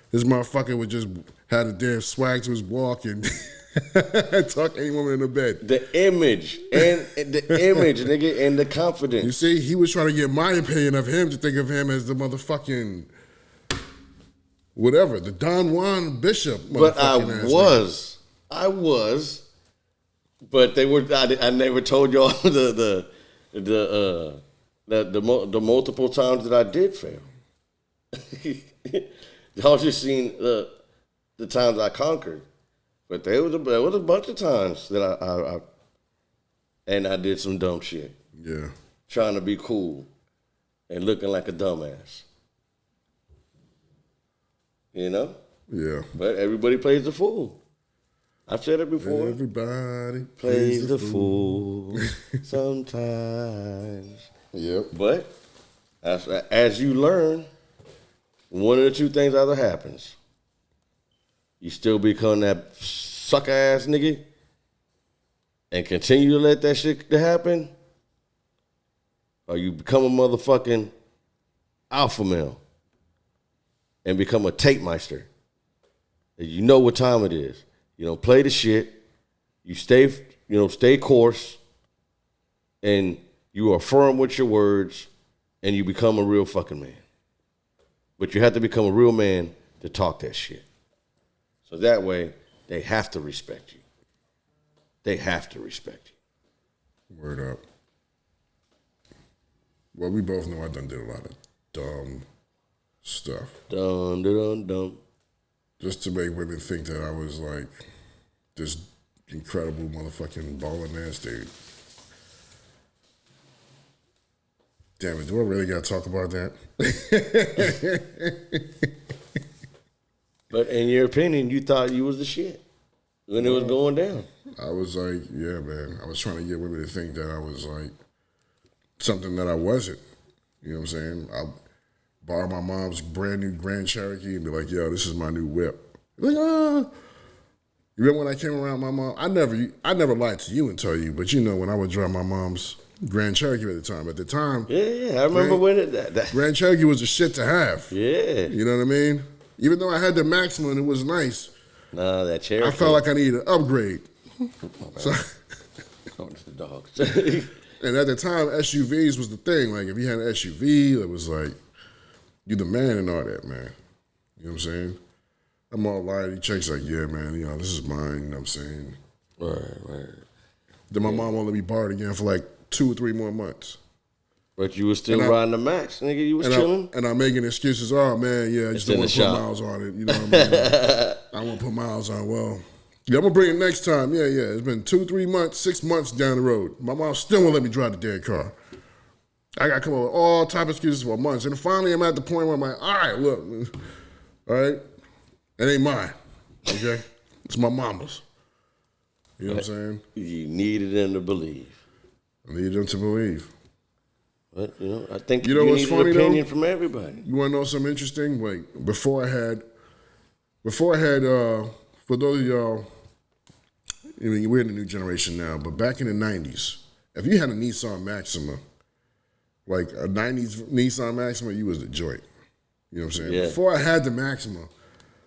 this motherfucker would just had a damn swag to his walk and talk any woman in the bed. The image and nigga, and the confidence. You see, he was trying to get my opinion of him to think of him as the motherfucking whatever, the Don Juan Bishop. But I was. But they were. I never told y'all the multiple times that I did fail. Y'all just seen the times I conquered, but there was a bunch of times that I did some dumb shit. Yeah, trying to be cool and looking like a dumbass. You know? Yeah. But everybody plays the fool. I've said it before. Everybody plays the fool sometimes. Yep. But as you learn, one of the two things either happens. You still become that sucker ass nigga and continue to let that shit happen, or you become a motherfucking alpha male and become a tape meister. You know what time it is. You don't play the shit. You stay course, and you are firm with your words, and you become a real fucking man. But you have to become a real man to talk that shit. So that way, they have to respect you. They have to respect you. Word up. Well, we both know I done did a lot of dumb stuff. Dumb. Just to make women think that I was like this incredible motherfucking balling ass dude. Damn it, do I really gotta talk about that? But in your opinion, you thought you was the shit when it was going down. I was like, yeah, man. I was trying to get women to think that I was like something that I wasn't. You know what I'm saying? I borrow my mom's brand new Grand Cherokee and be like, yo, this is my new whip. Like, ah. You remember when I came around my mom? I never lied to you and tell you, but you know when I would drive my mom's Grand Cherokee at the time. At the time, yeah, I remember when that Grand Cherokee was a shit to have. Yeah, you know what I mean. Even though I had the Maxima and it was nice, nah, that Cherokee. I felt like I needed an upgrade. So, going to the dogs. And at the time, SUVs was the thing. Like if you had an SUV, it was like you the man and all that, man. You know what I'm saying? I'm all light. He checks like, yeah, man. You know, this is mine. You know what I'm saying? Right. Then my mom won't let me borrow it again for like 2 or 3 more months. But you was still riding the Max, nigga. You was chilling. And I'm making excuses. Oh, man, yeah, I just don't want to put miles on it. You know what I mean? I won't put miles on. Well, yeah, I'm going to bring it next time. Yeah. It's been 2, 3 months, 6 months down the road. My mom still won't let me drive the dead car. I got to come up with all type of excuses for months. And finally, I'm at the point where I'm like, all right, look. All right? It ain't mine. Okay? It's my mama's. You know what I'm saying? You needed them to believe. I needed them to believe. But, I think you need an opinion from everybody. You want to know something interesting? Like, before I had, for those of y'all, I mean, we're in the new generation now, but back in the 90s, if you had a Nissan Maxima, like a 90s Nissan Maxima, you was the joint. You know what I'm saying? Yeah. Before I had the Maxima,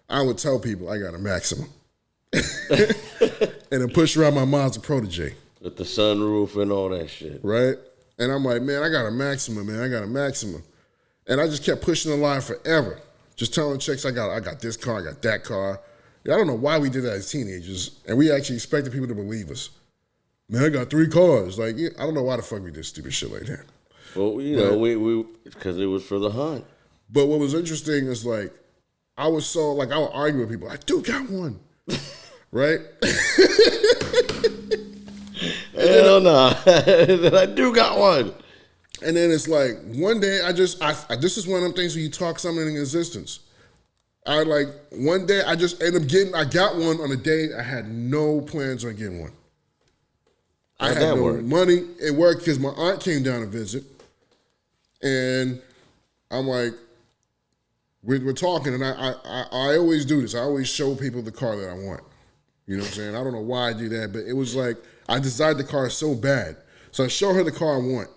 I would tell people I got a Maxima. And then push around my Mazda Protege. With the sunroof and all that shit. Right? And I'm like, man, I got a Maxima, man. I got a Maxima. And I just kept pushing the line forever. Just telling chicks I got this car, I got that car. I don't know why we did that as teenagers. And we actually expected people to believe us. Man, I got 3 cars. Like, I don't know why the fuck we did stupid shit like that. Well, you know, we because it was for the hunt. But what was interesting is like, I was so like I would argue with people. I do got one, right? Hell no, I do got one. And then it's like one day I this is one of them things where you talk something in existence. One day I just ended up I got one on a day I had no plans on getting one. I had no money. It worked because my aunt came down to visit. And I'm like, we're talking, and I always do this. I always show people the car that I want. You know what I'm saying? I don't know why I do that, but it was like, I desired the car so bad. So I show her the car I want.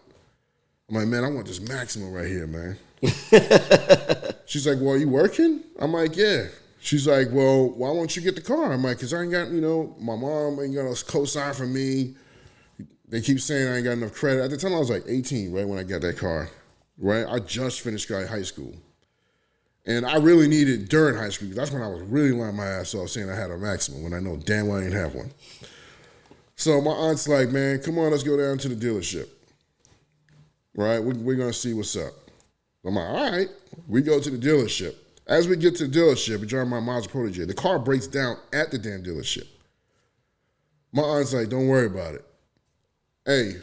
I'm like, man, I want this Maxima right here, man. She's like, well, are you working? I'm like, yeah. She's like, well, why won't you get the car? I'm like, because I ain't got, my mom ain't got no co-sign for me. They keep saying I ain't got enough credit. At the time, I was like 18, right, when I got that car, right? I just finished high school. And I really needed it during high school. That's when I was really lying my ass off saying I had a Maxima when I know damn well I didn't have one. So my aunt's like, man, come on, let's go down to the dealership. Right? We're going to see what's up. I'm like, all right. We go to the dealership. As we get to the dealership, we drive my mom's Protege. The car breaks down at the damn dealership. My aunt's like, don't worry about it. Hey,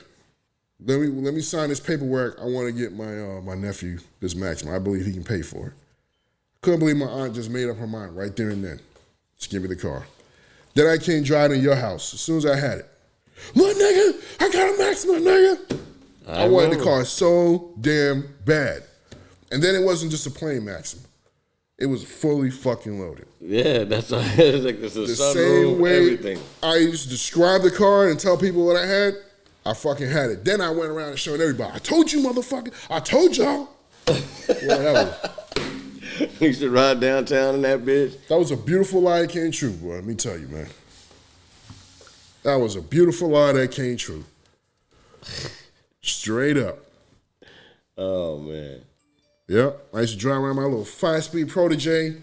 let me sign this paperwork. I want to get my nephew this Maxima. I believe he can pay for it. Couldn't believe my aunt just made up her mind right there and then. Just give me the car. Then I came driving to your house as soon as I had it. Look, nigga, I got a Maxima, nigga. I wanted the car so damn bad. And then it wasn't just a plain Maxima. It was fully fucking loaded. Yeah, that's like this is the same way everything. I used to describe the car and tell people what I had. I fucking had it. Then I went around and showed everybody. I told you, motherfucker. I told y'all. Whatever. You used to ride downtown in that bitch. That was a beautiful lie that came true, bro. Let me tell you, man. That was a beautiful lie that came true. Straight up. Oh, man. Yep. I used to drive around my little 5-speed Protege.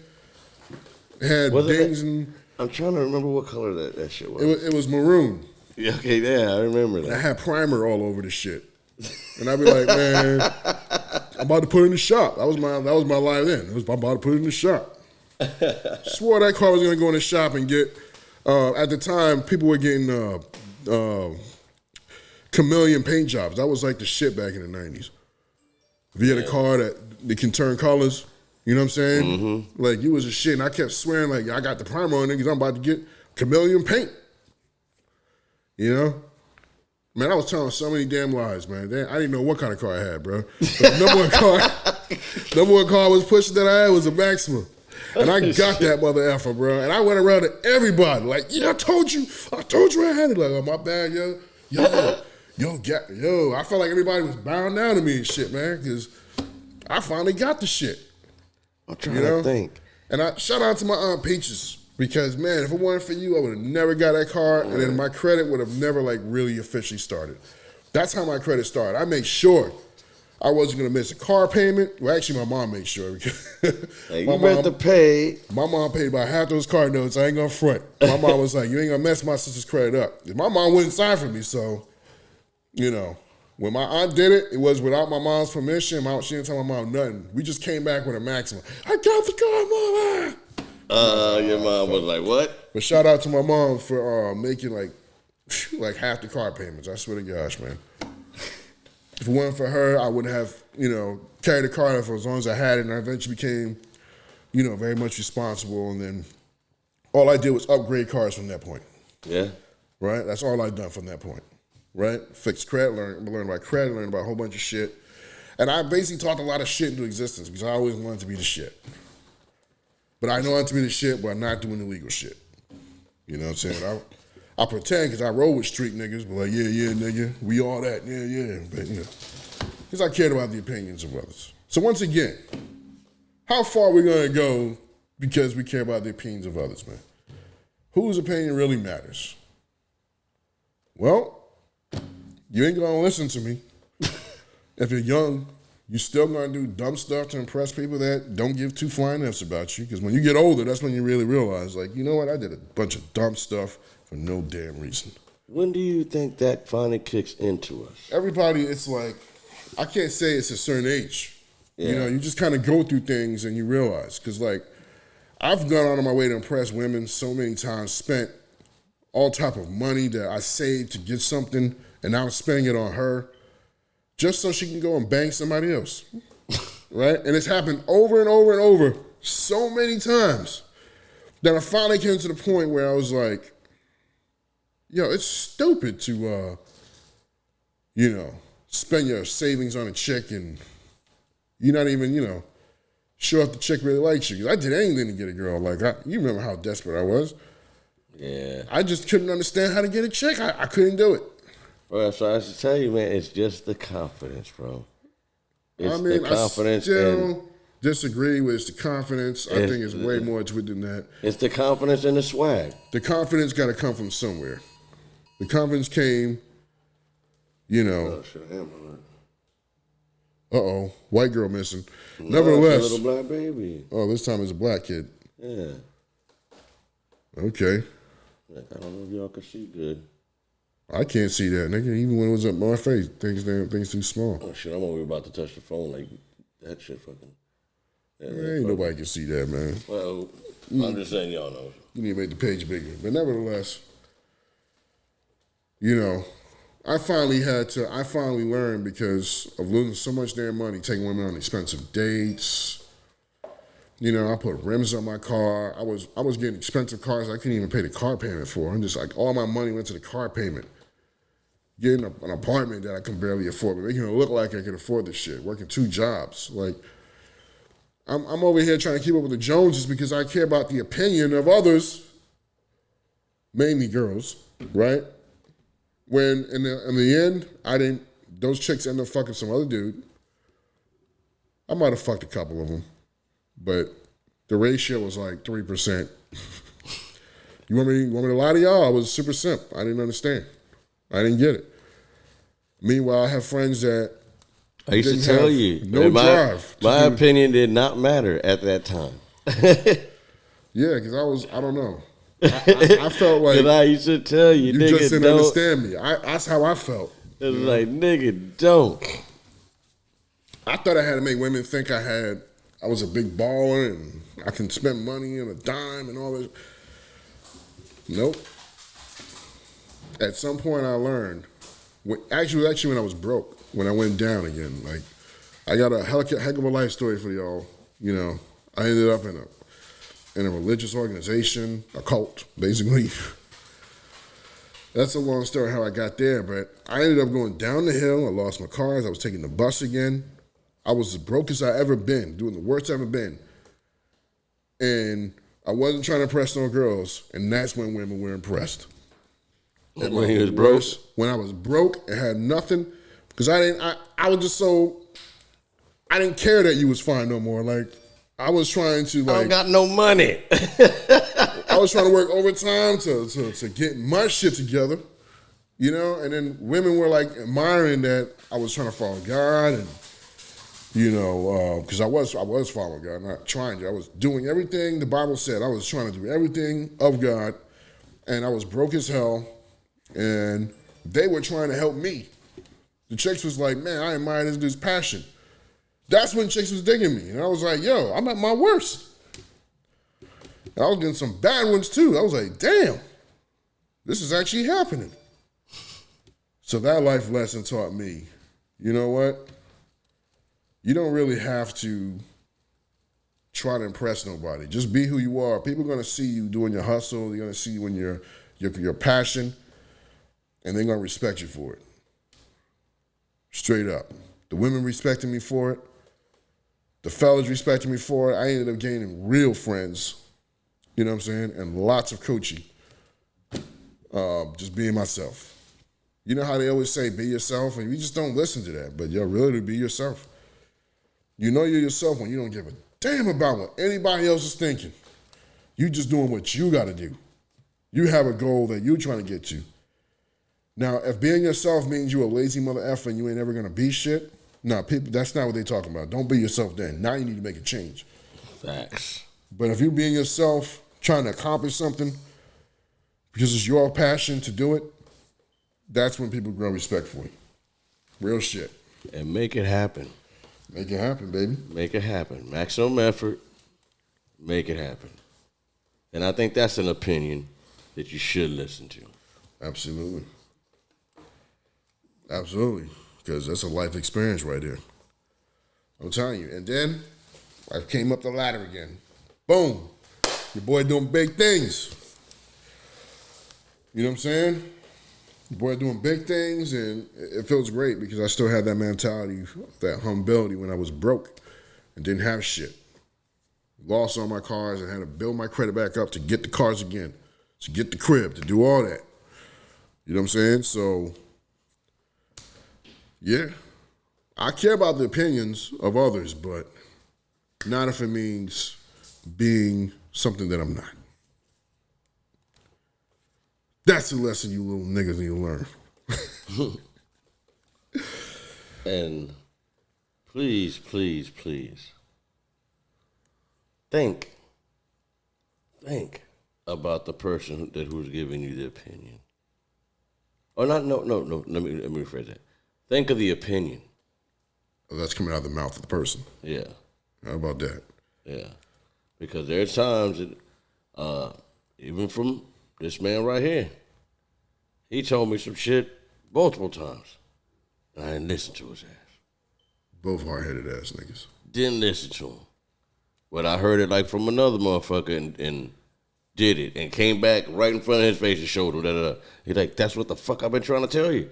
It had dings and... I'm trying to remember what color that shit was. It was maroon. Yeah, okay, yeah, I remember that. I had primer all over the shit. And I'd be like, man, I'm about to put it in the shop. That was my lie then. I'm about to put it in the shop. Swore that car was going to go in the shop and get, at the time, people were getting chameleon paint jobs. That was like the shit back in the 90s. If you had a car that can turn colors, you know what I'm saying? Mm-hmm. Like, you was a shit. And I kept swearing, like, I got the primer on it because I'm about to get chameleon paint. You know? Man, I was telling so many damn lies, man. I didn't know what kind of car I had, bro. But the number one car I was pushing that I had was a Maxima. And I got that mother effer, bro. And I went around to everybody, like, yeah, I told you I had it. Like, oh, my bad, yo. I felt like everybody was bowing down to me and shit, man, because I finally got the shit. I'm trying to think. And I shout out to my Aunt Peaches. Because, man, if it weren't for you, I would have never got that car, and then my credit would have never, like, really officially started. That's how my credit started. I made sure I wasn't going to miss a car payment. Well, actually, my mom made sure. Hey, you meant to pay. My mom paid about half those car notes. I ain't going to front. My mom was like, you ain't going to mess my sister's credit up. My mom wouldn't sign for me, so, you know. When my aunt did it, it was without my mom's permission. She didn't tell my mom nothing. We just came back with a Maxima. I got the car, mama! Your mom was like, what? But shout out to my mom for making like half the car payments. I swear to gosh, man. If it wasn't for her, I wouldn't have, carried the car for as long as I had it, and I eventually became, very much responsible. And then all I did was upgrade cars from that point. Yeah. Right? That's all I've done from that point. Right? Fixed credit, learned about credit, learned about a whole bunch of shit. And I basically talked a lot of shit into existence because I always wanted to be the shit. But I know I'm to be the shit, but I'm not doing illegal shit. You know what I'm saying? I pretend because I roll with street niggas, but like, yeah, nigga, we all that, yeah. But, because I cared about the opinions of others. So once again, how far are we going to go because we care about the opinions of others, man? Whose opinion really matters? Well, you ain't going to listen to me. If you're young, you're still going to do dumb stuff to impress people that don't give two flying F's about you. Because when you get older, that's when you really realize, like, you know what? I did a bunch of dumb stuff for no damn reason. When do you think that finally kicks into us? Everybody, it's like, I can't say it's a certain age. Yeah. You know, you just kind of go through things and you realize. Because, like, I've gone out of my way to impress women so many times, spent all type of money that I saved to get something, and now I'm spending it on her just so she can go and bang somebody else. Right? And it's happened over and over and over so many times that I finally came to the point where I was like, yo, it's stupid to, spend your savings on a chick and you're not even, sure if the chick really likes you. 'Cause I did anything to get a girl. Like, you remember how desperate I was. Yeah. I just couldn't understand how to get a chick. I couldn't do it. Well, so I should tell you, man, it's just the confidence, bro. It's the confidence. I still disagree with it's the confidence. I think it's way more to it than that. It's the confidence and the swag. The confidence got to come from somewhere. The confidence came, Oh, shit, I am uh-oh, white girl missing. No, Nevertheless. it's a little black baby. Oh, this time it's a black kid. Yeah. Okay. I don't know if y'all can see good. I can't see that, nigga. Even when it was up my face, things too small. Oh, shit, I'm over here about to touch the phone like that shit fucking. Ain't nobody can see that, man. Well, I'm just saying y'all know. You need to make the page bigger. But nevertheless, I finally learned because of losing so much damn money, taking women on expensive dates. I put rims on my car. I was getting expensive cars I couldn't even pay the car payment for. I'm just like, all my money went to the car payment. Getting an apartment that I can barely afford, but making it look like I can afford this shit. Working 2 jobs. Like, I'm over here trying to keep up with the Joneses because I care about the opinion of others, mainly girls, right? When in the end, those chicks ended up fucking some other dude. I might have fucked a couple of them, but the ratio was like 3%. You want me to lie to y'all? I was super simp. I didn't understand. I didn't get it. Meanwhile, I have friends that I used to tell you, no drive. My opinion did not matter at that time. Yeah, because I don't know. I felt like I used to tell you, you nigga, just didn't don't. understand me. That's how I felt. It was like, nigga, don't. I thought I had to make women think I was a big baller and I can spend money on a dime and all this. Nope. At some point I learned, actually when I was broke, when I went down again. Like, I got a heck of a life story for y'all. I ended up in a religious organization, a cult, basically. That's a long story how I got there, but I ended up going down the hill. I lost my cars. I was taking the bus again. I was as broke as I ever been, doing the worst I've ever been. And I wasn't trying to impress no girls, and that's when women were impressed. When he was broke? When I was broke and had nothing, because I was just so, I didn't care that you was fine no more. Like, I was trying to, like. I don't got no money. I was trying to work overtime to get my shit together, and then women were like admiring that I was trying to follow God and, because I was following God, not trying to. I was doing everything the Bible said. I was trying to do everything of God, and I was broke as hell, and they were trying to help me. The chicks was like, man, I admire this dude's passion. That's when chicks was digging me, and I was like, yo, I'm at my worst. I was getting some bad ones too. I was like, damn, this is actually happening. So that life lesson taught me, you know what? You don't really have to try to impress nobody. Just be who you are. People are gonna see you doing your hustle. They're gonna see you in your passion, and they're gonna respect you for it. Straight up. The women respected me for it. The fellas respected me for it. I ended up gaining real friends. You know what I'm saying? And lots of coaching. Just being myself. You know how they always say, be yourself, and you just don't listen to that. But you're really to be yourself. You know you're yourself when you don't give a damn about what anybody else is thinking. You just doing what you gotta do. You have a goal that you're trying to get to. Now, if being yourself means you a lazy mother effer and you ain't ever gonna be shit, no, people, that's not what they talking about. Don't be yourself then. Now you need to make a change. Facts. But if you're being yourself, trying to accomplish something, because it's your passion to do it, That's when people grow respect for you. Real shit. And make it happen. Make it happen, baby. Make it happen. Maximum effort. Make it happen. And I think that's an opinion that you should listen to. Absolutely. Absolutely. Because that's a life experience right there. I'm telling you. And then I came up the ladder again. Boom. Your boy doing big things. You know what I'm saying? Your boy doing big things, and it feels great because I still had that mentality, that humility when I was broke and didn't have shit. Lost all my cars and had to build my credit back up to get the cars again, to get the crib, to do all that. You know what I'm saying? So, yeah. I care about the opinions of others, but not if it means being something that I'm not. That's the lesson you little niggas need to learn. And please, please, please think about the person who's giving you the opinion. Or not, no. Let me rephrase that. Think of the opinion. Oh, that's coming out of the mouth of the person. Yeah. How about that? Yeah. Because there's times that, even from this man right here, he told me some shit multiple times. And I didn't listen to his ass. Both hard-headed ass niggas. Didn't listen to him. But I heard it like from another motherfucker and did it and came back right in front of his face and showed him. Da. He's like, that's what the fuck I've been trying to tell you.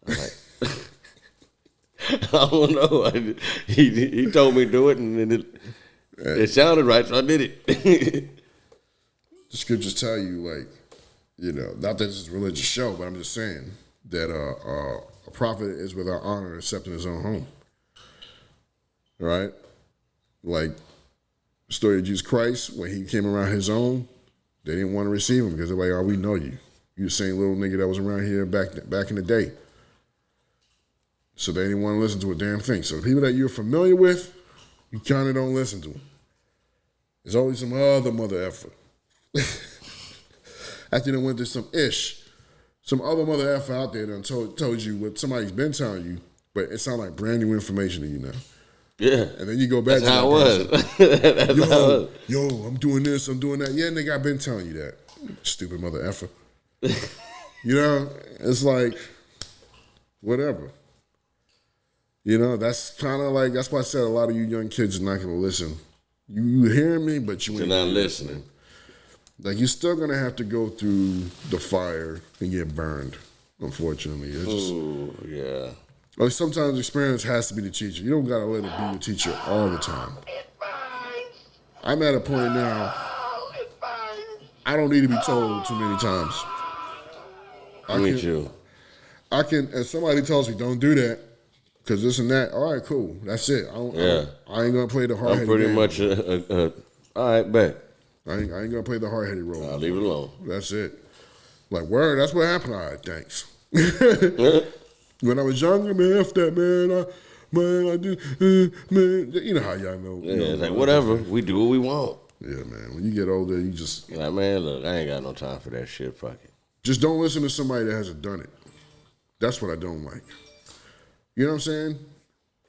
I'm like, I don't know. He told me to do it and it sounded right, so I did it. The scriptures tell you, like, you know, not that this is a religious show, but I'm just saying that a prophet is without honor except in his own home. Right? Like, the story of Jesus Christ, when he came around his own, they didn't want to receive him because they're like, oh, we know you. You the same little nigga that was around here back in the day. So they didn't want to listen to a damn thing. So the people that you're familiar with, you kind of don't listen to them. There's always some other mother effer. After they went to some other mother effer out there that told you what somebody's been telling you, but it sounds like brand new information to you now. Yeah. And then you go back That's to how it was. Yo, I'm doing this, I'm doing that. Yeah, nigga, I've been telling you that. Stupid mother effer. You know, it's like, whatever. You know, that's kind of like, that's why I said a lot of you young kids are not going to listen. You hearing me, but you ain't not listening. Like, you're still going to have to go through the fire and get burned, unfortunately. It's just, yeah. like, sometimes experience has to be the teacher. You don't got to let it be your teacher all the time. I'm at a point now, I don't need to be told too many times. Me too. I can, if somebody tells me, don't do that, because this and that, all right, cool. That's it. I ain't going to play the hard-headed I'm pretty game. much, all right, bet. I ain't going to play the hard-headed role. I'll leave it alone. That's it. Like, word, that's what happened. All right, thanks. When I was younger, man, F that, man. I do, man. You know how y'all know. Yeah, you know, it's like, whatever. We do what we want. Yeah, man. When you get older, you just... Like, man, look, I ain't got no time for that shit. Fuck it. Just don't listen to somebody that hasn't done it. That's what I don't like. You know what I'm saying?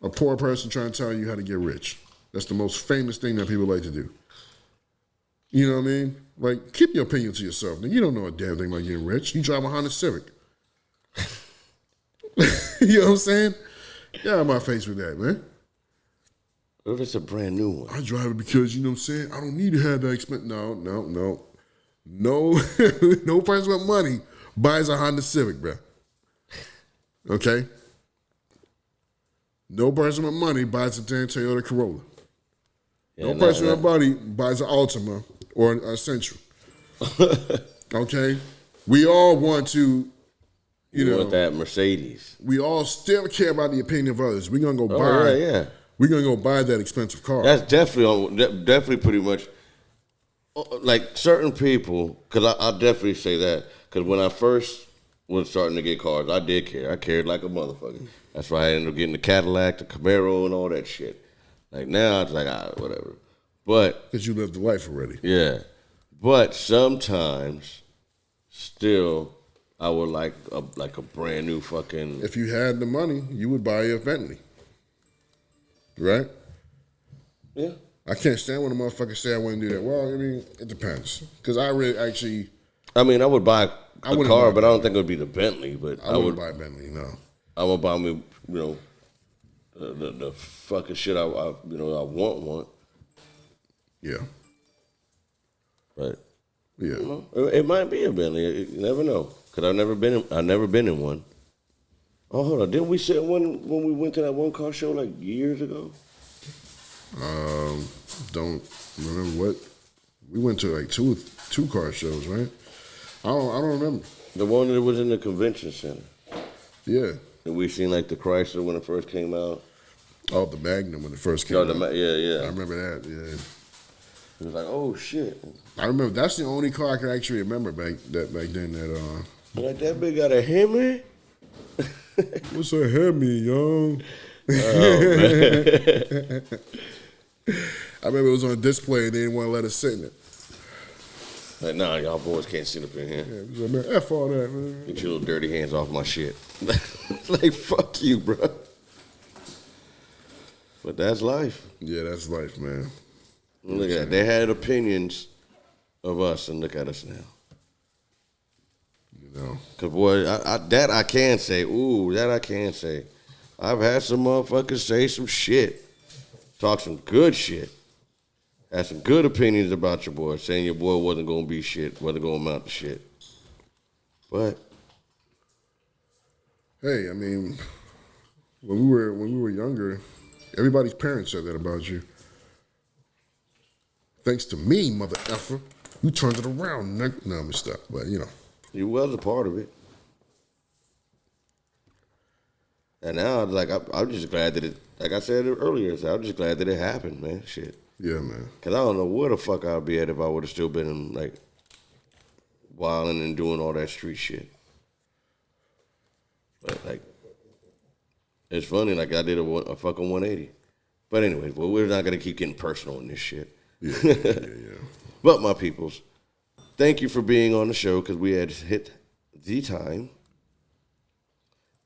A poor person trying to tell you how to get rich. That's the most famous thing that people like to do. You know what I mean? Like, keep your opinion to yourself. Now, you don't know a damn thing about getting rich. You drive a Honda Civic. You know what I'm saying? Get out of my face with that, man. What if it's a brand new one? I drive it because, you know what I'm saying, I don't need to have that expense. No. No person with money buys a Honda Civic, bro. Okay? No person with money buys a damn Toyota Corolla. Yeah, no person with money buys an Altima or a Sentra. Okay? We all want to, you know. Want that Mercedes. We all still care about the opinion of others. We're going to go buy. Yeah. We're going to go buy that expensive car. That's definitely pretty much, like certain people, because I'll definitely say that, because when I first was starting to get cars, I did care. I cared like a motherfucker. That's why I ended up getting the Cadillac, the Camaro, and all that shit. Like now, it's like, whatever. But because you lived the life already. Yeah. But sometimes, still, I would like a brand new fucking. If you had the money, you would buy a Bentley, right? Yeah. I can't stand when a motherfucker say I wouldn't do that. Well, I mean, it depends. Because I really actually. I mean, I would buy a wouldn't car, buy but I don't think it would be the Bentley. But I wouldn't buy a Bentley, no. I would buy me, the fucking shit I want. Yeah. But yeah, it might be a Bentley. You never know. Cause I've never been in one. Oh, hold on. Didn't we sit one when we went to that one car show like years ago? Don't remember what we went to, like two car shows, right? I don't remember. The one that was in the convention center. Yeah. And we seen like the Chrysler when it first came out. Oh, the Magnum when it first came out. Yeah. I remember that. Yeah. It was like, oh shit. I remember that's the only car I can actually remember back then. That like that big got a Hemi. What's a Hemi, yo? Oh, man. I remember it was on display and they didn't want to let us sit in it. Like, nah, y'all boys can't sit up in here. Yeah, was like, man, F all that, man. Get your little dirty hands off my shit. Like, fuck you, bro. But that's life. Yeah, that's life, man. Look at that. They had opinions of us, and look at us now. You know. Because, boy, that I can say. Ooh, that I can say. I've had some motherfuckers say some shit. Talk some good shit. Had some good opinions about your boy, saying your boy wasn't going to be shit, wasn't going to amount to shit. But hey, I mean, when we were younger, everybody's parents said that about you. Thanks to me, mother effer, you turned it around, nigga. No, I'm gonna stop, but you know. You was a part of it. And now, like, I'm just glad that it, like I said earlier, I'm just glad that it happened, man. Shit. Yeah, man. Because I don't know where the fuck I'd be at if I would have still been, like, wilding and doing all that street shit. But, like, it's funny, like, I did a fucking 180. But anyways, well, we're not going to keep getting personal in this shit. Yeah. But, my peoples, thank you for being on the show because we had hit the time.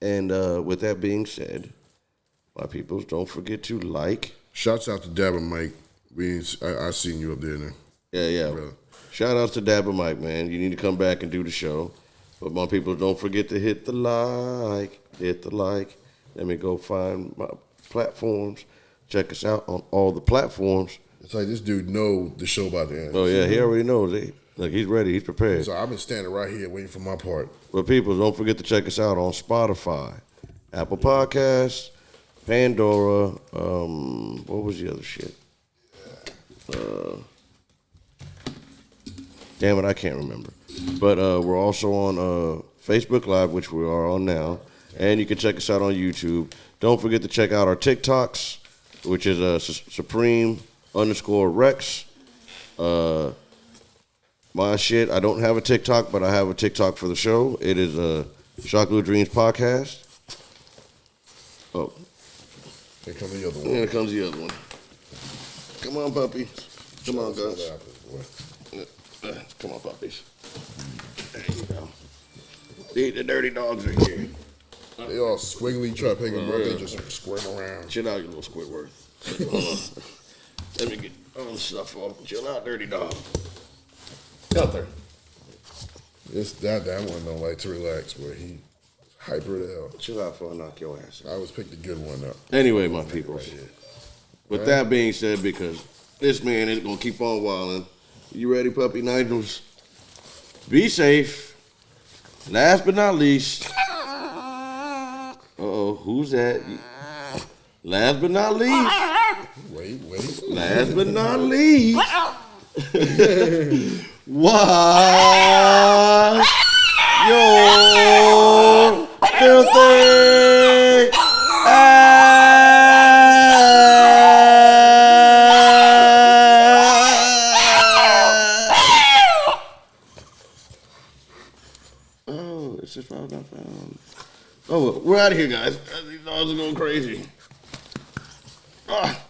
And with that being said, my peoples, don't forget to like. Shouts out to Dab and Mike. I seen you up there now. Yeah. Brother. Shout outs to Dab and Mike, man. You need to come back and do the show. But my people, don't forget to hit the like. Hit the like. Let me go find my platforms. Check us out on all the platforms. It's like this dude know the show about to end. Oh, yeah, he already knows it. Like, he's ready. He's prepared. So I've been standing right here waiting for my part. But people, don't forget to check us out on Spotify, Apple Podcasts, Pandora, what was the other shit? Damn it, I can't remember. But we're also on Facebook Live, which we are on now. And you can check us out on YouTube. Don't forget to check out our TikToks, which is Supreme_Rex. My shit, I don't have a TikTok, but I have a TikTok for the show. It is a Shockalou Dreams podcast. Oh. Here comes the other one. Here comes the other one. Come on, puppies. Come on, guys. Come on, puppies. There you go. The dirty dogs are here. They all squiggly, try to pick them up. They just squirm around. Chill out, you little Squidward. Let me get all the stuff off. Chill out, dirty dog. Out there. That one don't like to relax, but he hyper as hell. Chill out before I knock your ass out. I always pick the good one up. Anyway, my people. With that being said, because this man is going to keep on wilding. You ready, Puppy Nigels? Be safe. Last but not least. Uh-oh, who's that? Last but not least. Wait. Last but not least. Wash your filthy Oh, it's just found out. Oh, well, we're out of here, guys. These dogs are going crazy. Ah.